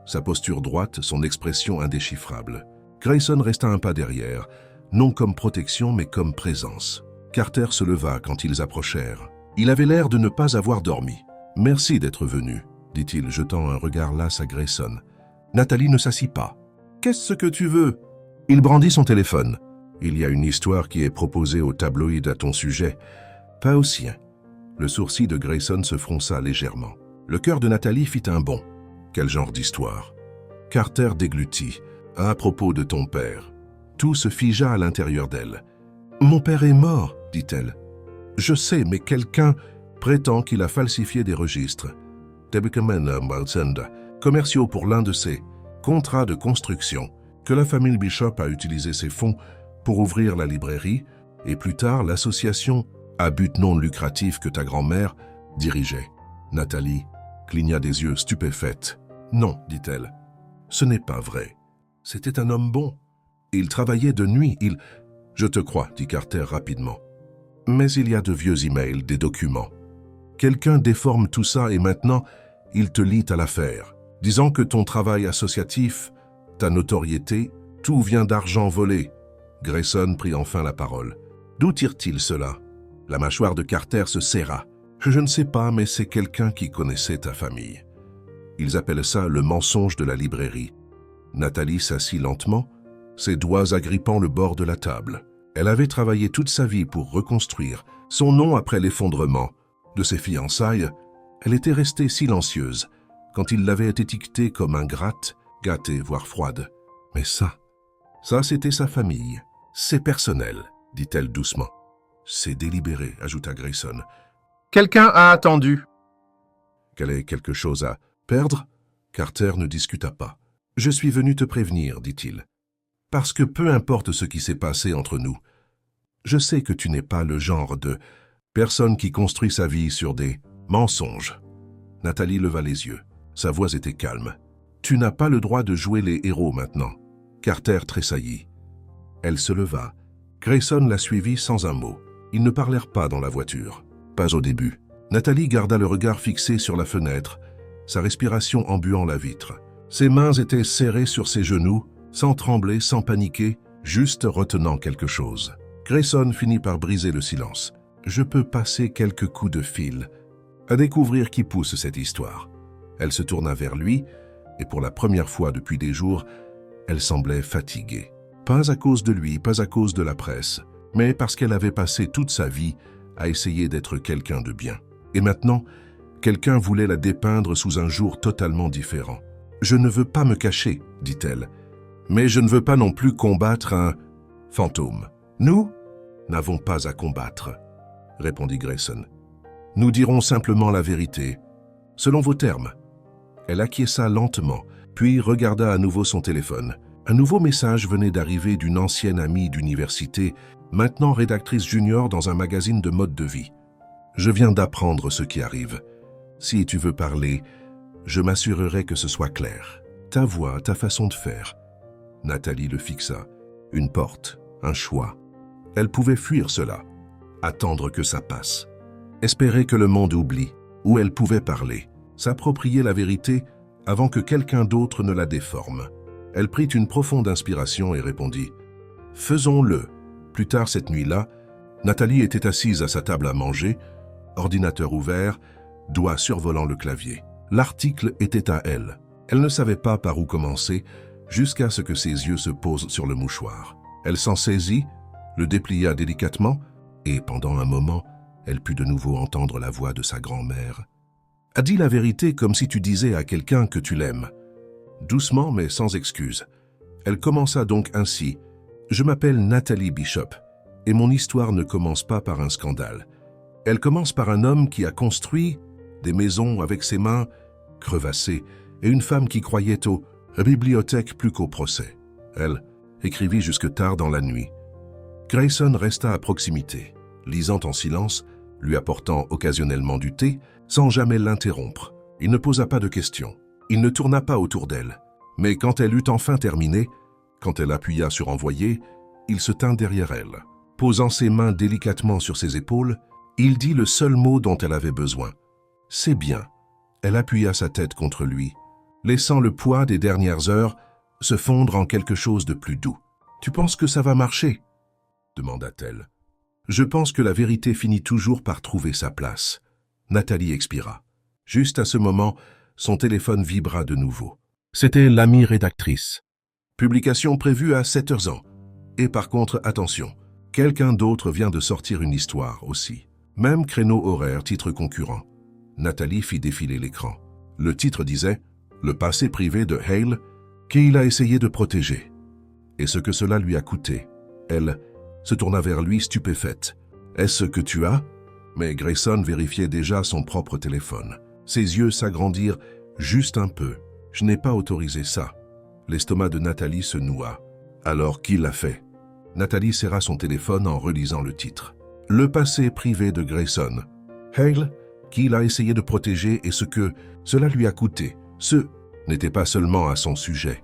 Sa posture droite, son expression indéchiffrable. Grayson resta un pas derrière, non comme protection mais comme présence. Carter se leva quand ils approchèrent. Il avait l'air de ne pas avoir dormi. « Merci d'être venu, » dit-il, jetant un regard las à Grayson. Nathalie ne s'assit pas. « Qu'est-ce que tu veux ?» Il brandit son téléphone. « Il y a une histoire qui est proposée au tabloïd à ton sujet, pas au sien. » Le sourcil de Grayson se fronça légèrement. Le cœur de Nathalie fit un bond. « Quel genre d'histoire ?» Carter déglutit. « À propos de ton père. » Tout se figea à l'intérieur d'elle. « Mon père est mort, dit-elle. Je sais, mais quelqu'un prétend qu'il a falsifié des registres. Commerciaux pour l'un de ses contrats de construction, que la famille Bishop a utilisé ses fonds pour ouvrir la librairie et plus tard l'association à but non lucratif que ta grand-mère dirigeait. » Nathalie cligna des yeux stupéfaite. « Non, dit-elle, ce n'est pas vrai. C'était un homme bon. Il travaillait de nuit, il... » « Je te crois, dit Carter rapidement. Mais il y a de vieux emails, des documents. Quelqu'un déforme tout ça et maintenant, il te lie à l'affaire, disant que ton travail associatif, ta notoriété, tout vient d'argent volé. » Grayson prit enfin la parole. « D'où tire-t-il cela ?» La mâchoire de Carter se serra. « Je ne sais pas, mais c'est quelqu'un qui connaissait ta famille. Ils appellent ça le mensonge de la librairie. » Nathalie s'assit lentement, ses doigts agrippant le bord de la table. Elle avait travaillé toute sa vie pour reconstruire son nom après l'effondrement de ses fiançailles. Elle était restée silencieuse quand il l'avait étiquetée comme ingrate, gâtée, voire froide. Mais ça c'était sa famille. C'est personnel, dit-elle doucement. C'est délibéré, ajouta Grayson. Quelqu'un a attendu. Qu'elle ait quelque chose à perdre? Carter ne discuta pas. Je suis venu te prévenir, dit-il. Parce que peu importe ce qui s'est passé entre nous, je sais que tu n'es pas le genre de personne qui construit sa vie sur des mensonges. Nathalie leva les yeux. Sa voix était calme. Tu n'as pas le droit de jouer les héros maintenant. Carter tressaillit. Elle se leva. Grayson la suivit sans un mot. Ils ne parlèrent pas dans la voiture. Pas au début. Nathalie garda le regard fixé sur la fenêtre, sa respiration embuant la vitre. Ses mains étaient serrées sur ses genoux, sans trembler, sans paniquer, juste retenant quelque chose. Grayson finit par briser le silence. « Je peux passer quelques coups de fil à découvrir qui pousse cette histoire. » Elle se tourna vers lui, et pour la première fois depuis des jours, elle semblait fatiguée. Pas à cause de lui, pas à cause de la presse, mais parce qu'elle avait passé toute sa vie à essayer d'être quelqu'un de bien. Et maintenant, quelqu'un voulait la dépeindre sous un jour totalement différent. « Je ne veux pas me cacher, dit-elle, mais je ne veux pas non plus combattre un fantôme. Nous n'avons pas à combattre, répondit Grayson. Nous dirons simplement la vérité, selon vos termes. Elle acquiesça lentement, puis regarda à nouveau son téléphone. Un nouveau message venait d'arriver d'une ancienne amie d'université, maintenant rédactrice junior dans un magazine de mode de vie. Je viens d'apprendre ce qui arrive. Si tu veux parler, je m'assurerai que ce soit clair. Ta voix, ta façon de faire. Nathalie le fixa. Une porte, un choix. Elle pouvait fuir cela, attendre que ça passe, espérer que le monde oublie, ou elle pouvait parler, s'approprier la vérité avant que quelqu'un d'autre ne la déforme. Elle prit une profonde inspiration et répondit « Faisons-le ». Plus tard cette nuit-là, Nathalie était assise à sa table à manger, ordinateur ouvert, doigts survolant le clavier. L'article était à elle. Elle ne savait pas par où commencer, jusqu'à ce que ses yeux se posent sur le mouchoir. Elle s'en saisit, le déplia délicatement, et pendant un moment, elle put de nouveau entendre la voix de sa grand-mère. « Dis la vérité comme si tu disais à quelqu'un que tu l'aimes. » Doucement mais sans excuse. Elle commença donc ainsi. « Je m'appelle Nathalie Bishop, et mon histoire ne commence pas par un scandale. Elle commence par un homme qui a construit des maisons avec ses mains crevassées, et une femme qui croyait aux bibliothèques plus qu'au procès. Elle écrivit jusque tard dans la nuit. Grayson resta à proximité, lisant en silence, lui apportant occasionnellement du thé, sans jamais l'interrompre. Il ne posa pas de questions. Il ne tourna pas autour d'elle. Mais quand elle eut enfin terminé, quand elle appuya sur envoyer, il se tint derrière elle. Posant ses mains délicatement sur ses épaules, il dit le seul mot dont elle avait besoin. « C'est bien. » Elle appuya sa tête contre lui, laissant le poids des dernières heures se fondre en quelque chose de plus doux. « Tu penses que ça va marcher ?» demanda-t-elle. « Je pense que la vérité finit toujours par trouver sa place. » Nathalie expira. Juste à ce moment, son téléphone vibra de nouveau. C'était l'amie rédactrice. Publication prévue à 7h. Et par contre, attention, quelqu'un d'autre vient de sortir une histoire aussi. Même créneau horaire, titre concurrent. Nathalie fit défiler l'écran. Le titre disait « Le passé privé de Hale, qu'il a essayé de protéger. » Et ce que cela lui a coûté. Elle se tourna vers lui stupéfaite. « Est-ce ce que tu as ?» Mais Grayson vérifiait déjà son propre téléphone. Ses yeux s'agrandirent juste un peu. « Je n'ai pas autorisé ça. » L'estomac de Nathalie se noua. « Alors qui l'a fait ?» Nathalie serra son téléphone en relisant le titre. « Le passé privé de Grayson. Hale, qu'il a essayé de protéger et ce que cela lui a coûté. Ce n'était pas seulement à son sujet.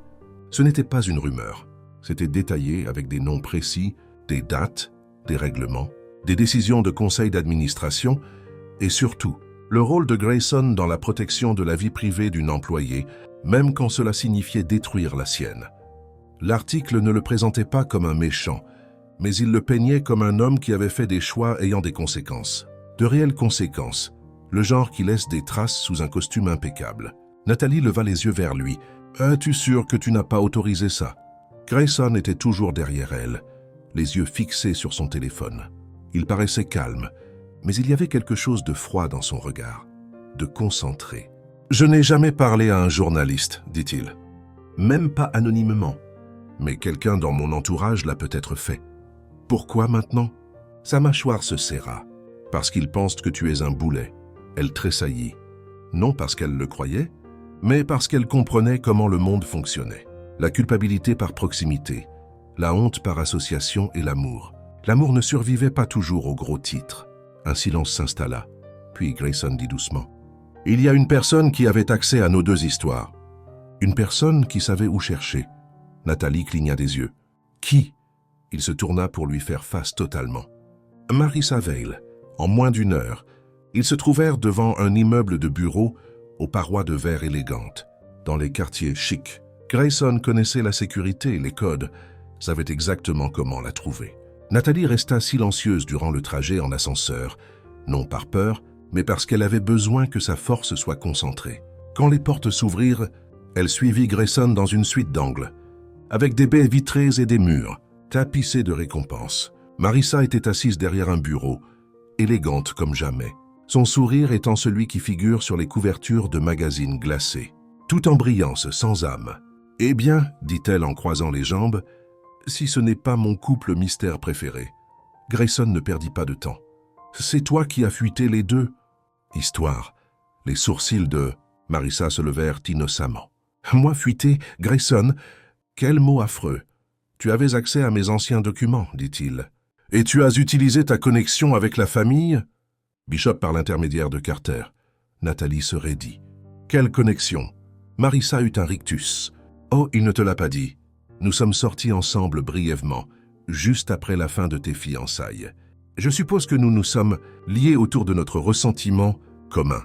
Ce n'était pas une rumeur. C'était détaillé avec des noms précis, des dates, des règlements, des décisions de conseil d'administration et surtout, le rôle de Grayson dans la protection de la vie privée d'une employée, même quand cela signifiait détruire la sienne. L'article ne le présentait pas comme un méchant, mais il le peignait comme un homme qui avait fait des choix ayant des conséquences. De réelles conséquences, le genre qui laisse des traces sous un costume impeccable. Nathalie leva les yeux vers lui. « Es-tu sûr que tu n'as pas autorisé ça ?» Grayson était toujours derrière elle, les yeux fixés sur son téléphone. Il paraissait calme, mais il y avait quelque chose de froid dans son regard, de concentré. « Je n'ai jamais parlé à un journaliste, dit-il. Même pas anonymement. Mais quelqu'un dans mon entourage l'a peut-être fait. Pourquoi maintenant ?» Sa mâchoire se serra. « Parce qu'ils pensent que tu es un boulet. » Elle tressaillit. Non parce qu'elle le croyait, mais parce qu'elle comprenait comment le monde fonctionnait. La culpabilité par proximité, la honte par association et l'amour. L'amour ne survivait pas toujours aux gros titres. Un silence s'installa. Puis Grayson dit doucement. « Il y a une personne qui avait accès à nos deux histoires. Une personne qui savait où chercher. » Nathalie cligna des yeux. « Qui ?» Il se tourna pour lui faire face totalement. « Marissa Vale. En moins d'1 heure, Ils se trouvèrent devant un immeuble de bureaux aux parois de verre élégantes, dans les quartiers chics. Grayson connaissait la sécurité et les codes, savait exactement comment la trouver. Nathalie resta silencieuse durant le trajet en ascenseur, non par peur, mais parce qu'elle avait besoin que sa force soit concentrée. Quand les portes s'ouvrirent, elle suivit Grayson dans une suite d'angles, avec des baies vitrées et des murs, tapissés de récompenses. Marissa était assise derrière un bureau, élégante comme jamais, son sourire étant celui qui figure sur les couvertures de magazines glacés. Tout en brillance, sans âme. « Eh bien, dit-elle en croisant les jambes, si ce n'est pas mon couple mystère préféré. » Grayson ne perdit pas de temps. « C'est toi qui as fuité les deux. » Histoire. Les sourcils de Marissa se levèrent innocemment. « Moi fuité, Grayson? Quel mot affreux. Tu avais accès à mes anciens documents, dit-il. Et tu as utilisé ta connexion avec la famille? Bishop par l'intermédiaire de Carter. Nathalie se raidit. Quelle connexion? Marissa eut un rictus. Oh, il ne te l'a pas dit. Nous sommes sortis ensemble brièvement, juste après la fin de tes fiançailles. Je suppose que nous nous sommes liés autour de notre ressentiment commun.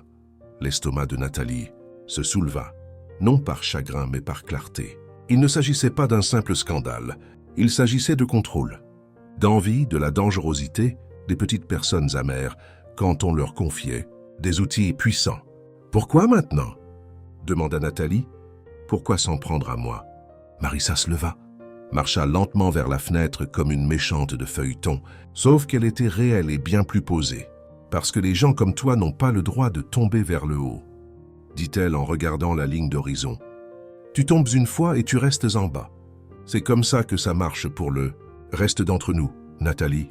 L'estomac de Nathalie se souleva, non par chagrin mais par clarté. Il ne s'agissait pas d'un simple scandale, il s'agissait de contrôle, d'envie, de la dangerosité des petites personnes amères quand on leur confiait des outils puissants. « Pourquoi maintenant ?» demanda Nathalie. « Pourquoi s'en prendre à moi ?» Marissa se leva, marcha lentement vers la fenêtre comme une méchante de feuilleton, sauf qu'elle était réelle et bien plus posée. « Parce que les gens comme toi n'ont pas le droit de tomber vers le haut, » dit-elle en regardant la ligne d'horizon. « Tu tombes une fois et tu restes en bas. C'est comme ça que ça marche pour le reste d'entre nous. » Nathalie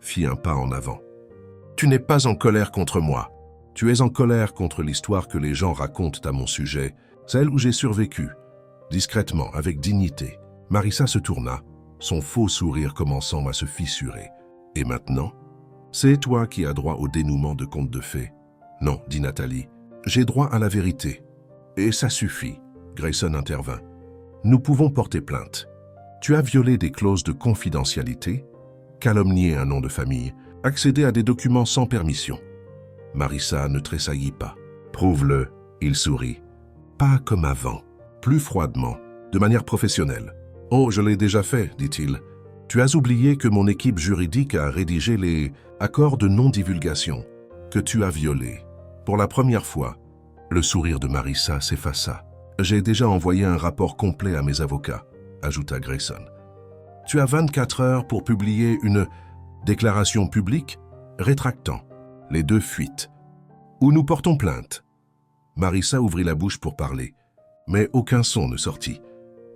fit un pas en avant. « Tu n'es pas en colère contre moi. Tu es en colère contre l'histoire que les gens racontent à mon sujet, celle où j'ai survécu, discrètement, avec dignité. » Marissa se tourna, son faux sourire commençant à se fissurer. « Et maintenant? C'est toi qui as droit au dénouement de contes de fées. »« Non, dit Nathalie, j'ai droit à la vérité. » « Et ça suffit. » Grayson intervint. « Nous pouvons porter plainte. Tu as violé des clauses de confidentialité, calomnié un nom de famille, accédé à des documents sans permission. » Marissa ne tressaillit pas. « Prouve-le. » Il sourit. « Pas comme avant, plus froidement, de manière professionnelle. »« Oh, je l'ai déjà fait, dit-il. Tu as oublié que mon équipe juridique a rédigé les accords de non-divulgation que tu as violés. Pour la première fois. » Le sourire de Marissa s'effaça. « J'ai déjà envoyé un rapport complet à mes avocats, » ajouta Grayson. « Tu as 24 heures pour publier une déclaration publique rétractant les deux fuites. Ou nous portons plainte. » Marissa ouvrit la bouche pour parler, mais aucun son ne sortit.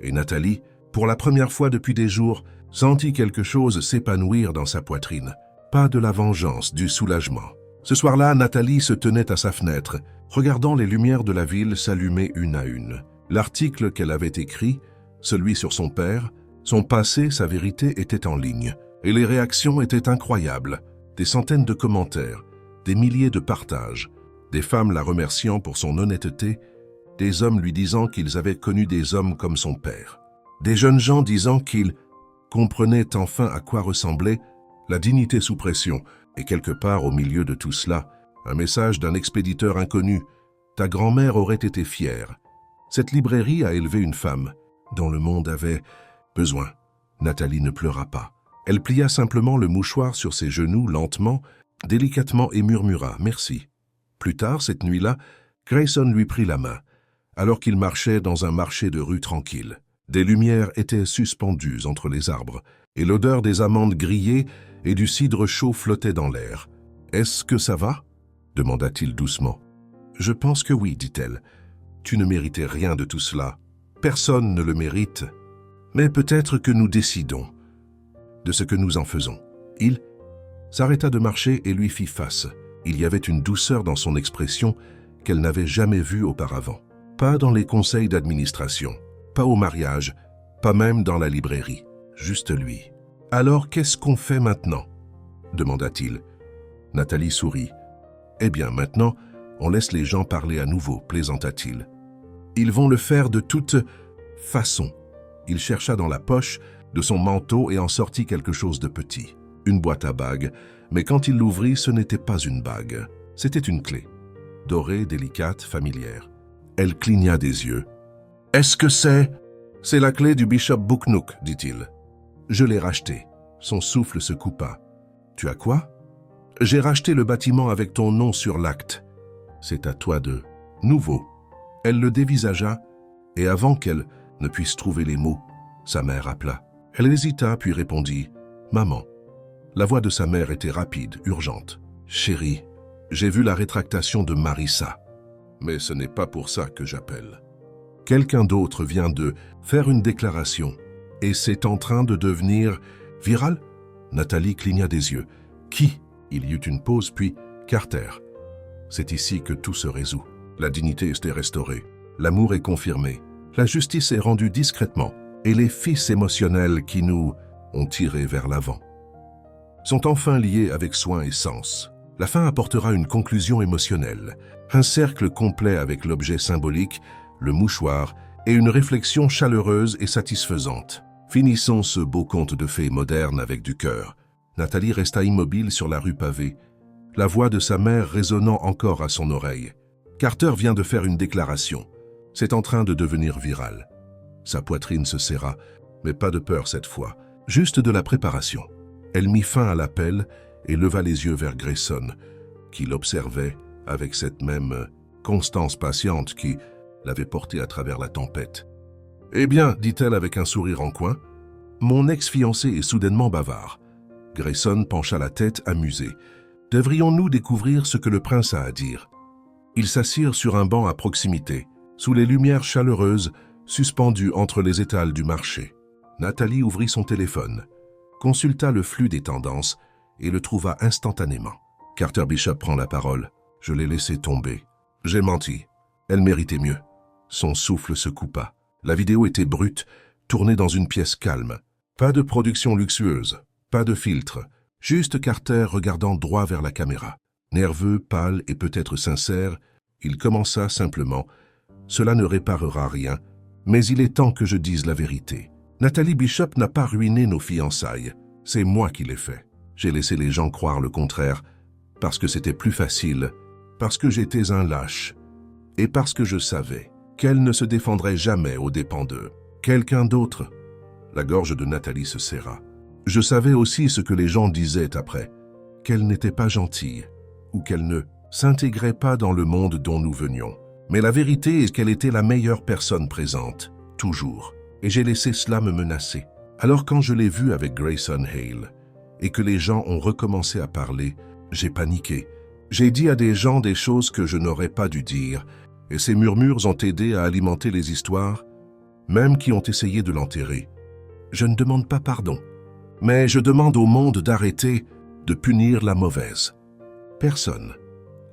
Et Nathalie, pour la première fois depuis des jours, sentit quelque chose s'épanouir dans sa poitrine. Pas de la vengeance, du soulagement. Ce soir-là, Nathalie se tenait à sa fenêtre, regardant les lumières de la ville s'allumer une à une. L'article qu'elle avait écrit, celui sur son père, son passé, sa vérité étaient en ligne. Et les réactions étaient incroyables. Des centaines de commentaires, des milliers de partages, des femmes la remerciant pour son honnêteté, des hommes lui disant qu'ils avaient connu des hommes comme son père, des jeunes gens disant qu'ils comprenaient enfin à quoi ressemblait la dignité sous pression, et quelque part au milieu de tout cela, un message d'un expéditeur inconnu. Ta grand-mère aurait été fière. Cette librairie a élevé une femme dont le monde avait besoin. Nathalie ne pleura pas. Elle plia simplement le mouchoir sur ses genoux lentement, délicatement et murmura « Merci ». Plus tard, cette nuit-là, Grayson lui prit la main, alors qu'il marchait dans un marché de rue tranquille. Des lumières étaient suspendues entre les arbres, et l'odeur des amandes grillées et du cidre chaud flottait dans l'air. « Est-ce que ça va ?» demanda-t-il doucement. « Je pense que oui, dit-elle. Tu ne méritais rien de tout cela. Personne ne le mérite. Mais peut-être que nous décidons de ce que nous en faisons. » Il s'arrêta de marcher et lui fit face. Il y avait une douceur dans son expression qu'elle n'avait jamais vue auparavant. Pas dans les conseils d'administration, pas au mariage, pas même dans la librairie. Juste lui. « Alors, qu'est-ce qu'on fait maintenant ?» demanda-t-il. Nathalie sourit. « Eh bien, maintenant, on laisse les gens parler à nouveau, plaisanta-t-il. Ils vont le faire de toute façon. » Il chercha dans la poche de son manteau et en sortit quelque chose de petit. Une boîte à bagues, mais quand il l'ouvrit, ce n'était pas une bague. C'était une clé, dorée, délicate, familière. Elle cligna des yeux. « Est-ce que c'est… » « C'est la clé du Bishop Bouknouk, dit-il. Je l'ai rachetée. » Son souffle se coupa. « Tu as quoi ?»« J'ai racheté le bâtiment avec ton nom sur l'acte. C'est à toi de… nouveau. » Elle le dévisagea, et avant qu'elle ne puisse trouver les mots, sa mère appela. Elle hésita, puis répondit « Maman ». La voix de sa mère était rapide, urgente. « Chérie, j'ai vu la rétractation de Marissa. Mais ce n'est pas pour ça que j'appelle. Quelqu'un d'autre vient de faire une déclaration, et c'est en train de devenir viral ?» Nathalie cligna des yeux. « Qui ?» Il y eut une pause, puis « Carter. C'est ici que tout se résout. La dignité est restaurée, l'amour est confirmé, la justice est rendue discrètement, et les fils émotionnels qui nous ont tirés vers l'avant sont enfin liés avec soin et sens. La fin apportera une conclusion émotionnelle, un cercle complet avec l'objet symbolique, le mouchoir, et une réflexion chaleureuse et satisfaisante. Finissons ce beau conte de fées moderne avec du cœur. Nathalie resta immobile sur la rue pavée, la voix de sa mère résonnant encore à son oreille. Carter vient de faire une déclaration. C'est en train de devenir viral. Sa poitrine se serra, mais pas de peur cette fois, juste de la préparation. Elle mit fin à l'appel et leva les yeux vers Grayson, qui l'observait avec cette même constance patiente qui l'avait porté à travers la tempête. « Eh bien, dit-elle avec un sourire en coin, mon ex-fiancé est soudainement bavard. » Grayson pencha la tête, amusé. « Devrions-nous découvrir ce que le prince a à dire ?» Ils s'assirent sur un banc à proximité, sous les lumières chaleureuses suspendues entre les étals du marché. Nathalie ouvrit son téléphone, consulta le flux des tendances et le trouva instantanément. Carter Bishop prend la parole. « Je l'ai laissé tomber. J'ai menti. Elle méritait mieux. » Son souffle se coupa. La vidéo était brute, tournée dans une pièce calme. Pas de production luxueuse, pas de filtre, juste Carter regardant droit vers la caméra. Nerveux, pâle et peut-être sincère, il commença simplement. « Cela ne réparera rien, mais il est temps que je dise la vérité. Nathalie Bishop n'a pas ruiné nos fiançailles. C'est moi qui l'ai fait. J'ai laissé les gens croire le contraire, parce que c'était plus facile, parce que j'étais un lâche, et parce que je savais qu'elle ne se défendrait jamais aux dépens de quelqu'un d'autre. » La gorge de Nathalie se serra. « Je savais aussi ce que les gens disaient après, qu'elle n'était pas gentille, ou qu'elle ne s'intégrait pas dans le monde dont nous venions. Mais la vérité est qu'elle était la meilleure personne présente, toujours, et j'ai laissé cela me menacer. Alors quand je l'ai vue avec Grayson Hale, et que les gens ont recommencé à parler, j'ai paniqué. J'ai dit à des gens des choses que je n'aurais pas dû dire, et ces murmures ont aidé à alimenter les histoires, même qui ont essayé de l'enterrer. Je ne demande pas pardon, mais je demande au monde d'arrêter de punir la mauvaise. Personne. »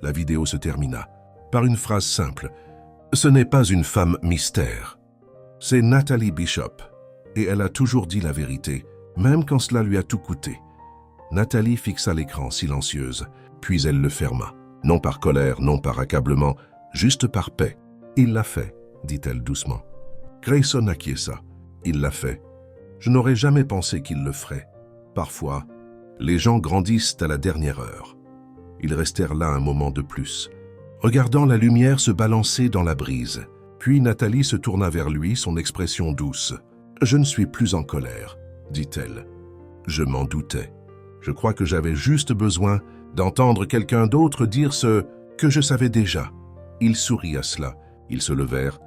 La vidéo se termina par une phrase simple. « Ce n'est pas une femme mystère. C'est Nathalie Bishop, et elle a toujours dit la vérité, même quand cela lui a tout coûté. » Nathalie fixa l'écran silencieuse, puis elle le ferma. Non par colère, non par accablement, juste par paix. « Il l'a fait, » dit-elle doucement. Grayson acquiesça. « Il l'a fait. Je n'aurais jamais pensé qu'il le ferait. Parfois, les gens grandissent à la dernière heure. » Ils restèrent là un moment de plus, regardant la lumière se balancer dans la brise. Puis Nathalie se tourna vers lui, son expression douce. « Je ne suis plus en colère, » dit-elle. « Je m'en doutais. Je crois que j'avais juste besoin d'entendre quelqu'un d'autre dire ce que je savais déjà. » Il sourit à cela. Ils se levèrent,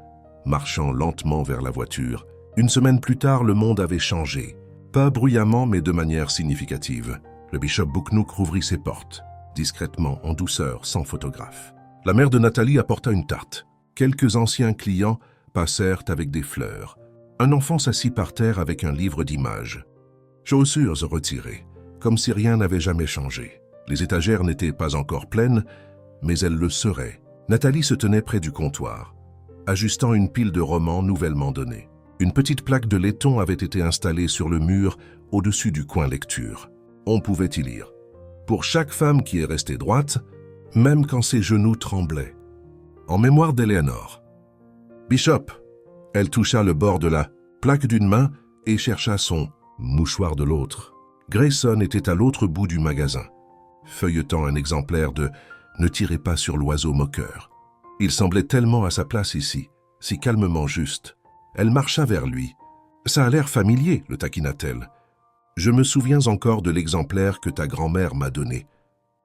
marchant lentement vers la voiture. Une semaine plus tard, le monde avait changé. Pas bruyamment, mais de manière significative. Le Bishop Bouknouk rouvrit ses portes, discrètement, en douceur, sans photographe. La mère de Nathalie apporta une tarte. Quelques anciens clients passèrent avec des fleurs. Un enfant s'assit par terre avec un livre d'images. Chaussures retirées, comme si rien n'avait jamais changé. Les étagères n'étaient pas encore pleines, mais elles le seraient. Nathalie se tenait près du comptoir, ajustant une pile de romans nouvellement donnés. Une petite plaque de laiton avait été installée sur le mur au-dessus du coin lecture. On pouvait y lire. Pour chaque femme qui est restée droite, même quand ses genoux tremblaient. En mémoire d'Eleanor. Bishop. Elle toucha le bord de la plaque d'une main et chercha son mouchoir de l'autre. Grayson était à l'autre bout du magasin, feuilletant un exemplaire de Ne tirez pas sur l'oiseau moqueur. Il semblait tellement à sa place ici, si calmement juste. Elle marcha vers lui. Ça a l'air familier, le taquina-t-elle. Je me souviens encore de l'exemplaire que ta grand-mère m'a donné.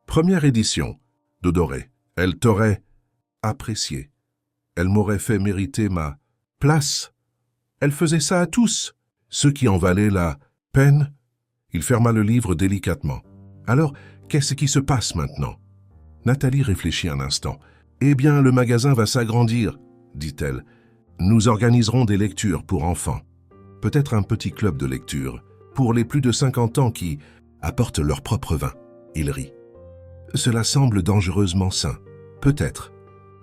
Première édition, de Doré. Elle t'aurait apprécié. Elle m'aurait fait mériter ma place. Elle faisait ça à tous, ceux qui en valaient la peine. Il ferma le livre délicatement. Alors, qu'est-ce qui se passe maintenant? Nathalie réfléchit un instant. Eh bien, le magasin va s'agrandir, dit-elle. Nous organiserons des lectures pour enfants. Peut-être un petit club de lecture, pour les plus de 50 ans qui apportent leur propre vin. Il rit. Cela semble dangereusement sain. Peut-être.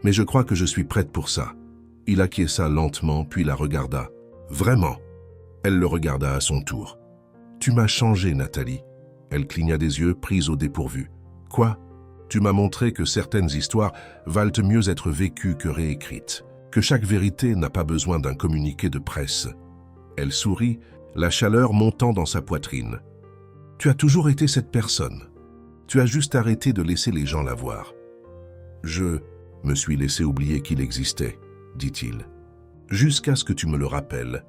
Mais je crois que je suis prête pour ça. Il acquiesça lentement, puis la regarda. Vraiment? Elle le regarda à son tour. Tu m'as changé, Nathalie. Elle cligna des yeux, prise au dépourvu. Quoi? Tu m'as montré que certaines histoires valent mieux être vécues que réécrites, que chaque vérité n'a pas besoin d'un communiqué de presse. Elle sourit, la chaleur montant dans sa poitrine. Tu as toujours été cette personne. Tu as juste arrêté de laisser les gens la voir. Je me suis laissé oublier qu'il existait, dit-il. Jusqu'à ce que tu me le rappelles.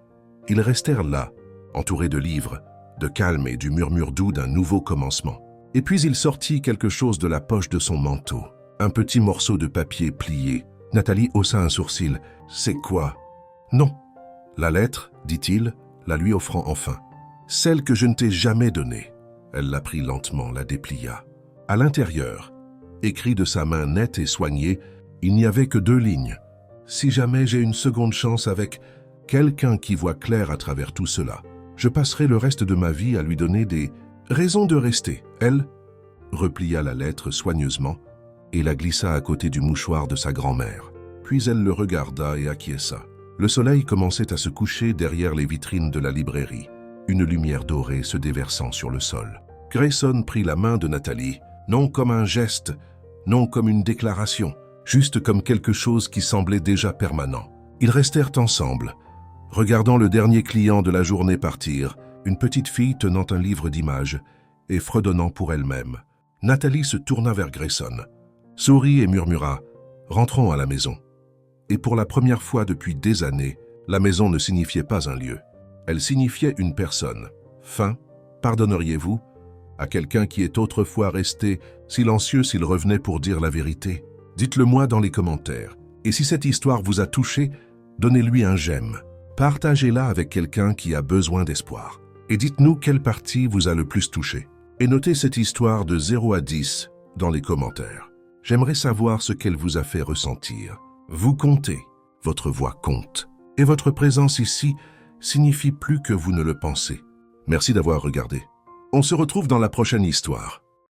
Ils restèrent là, entourés de livres, de calme et du murmure doux d'un nouveau commencement. Et puis il sortit quelque chose de la poche de son manteau. Un petit morceau de papier plié. Nathalie haussa un sourcil. C'est quoi? Non. La lettre, dit-il, la lui offrant enfin. Celle que je ne t'ai jamais donnée. Elle la prit lentement, la déplia. À l'intérieur, écrit de sa main nette et soignée, il n'y avait que 2 lignes. Si jamais j'ai une seconde chance avec quelqu'un qui voit clair à travers tout cela, je passerai le reste de ma vie à lui donner des raisons de rester. Elle replia la lettre soigneusement et la glissa à côté du mouchoir de sa grand-mère. Puis elle le regarda et acquiesça. Le soleil commençait à se coucher derrière les vitrines de la librairie, une lumière dorée se déversant sur le sol. Grayson prit la main de Nathalie, non comme un geste, non comme une déclaration, juste comme quelque chose qui semblait déjà permanent. Ils restèrent ensemble, regardant le dernier client de la journée partir, une petite fille tenant un livre d'images et fredonnant pour elle-même. Nathalie se tourna vers Grayson, sourit et murmura « Rentrons à la maison ». Et pour la première fois depuis des années, la maison ne signifiait pas un lieu. Elle signifiait une personne. Fin, pardonneriez-vous à quelqu'un qui est autrefois resté silencieux s'il revenait pour dire la vérité? Dites-le moi dans les commentaires. Et si cette histoire vous a touché, donnez-lui un j'aime. Partagez-la avec quelqu'un qui a besoin d'espoir. Et dites-nous quelle partie vous a le plus touché. Et notez cette histoire de 0 à 10 dans les commentaires. J'aimerais savoir ce qu'elle vous a fait ressentir. Vous comptez, votre voix compte. Et votre présence ici signifie plus que vous ne le pensez. Merci d'avoir regardé. On se retrouve dans la prochaine histoire.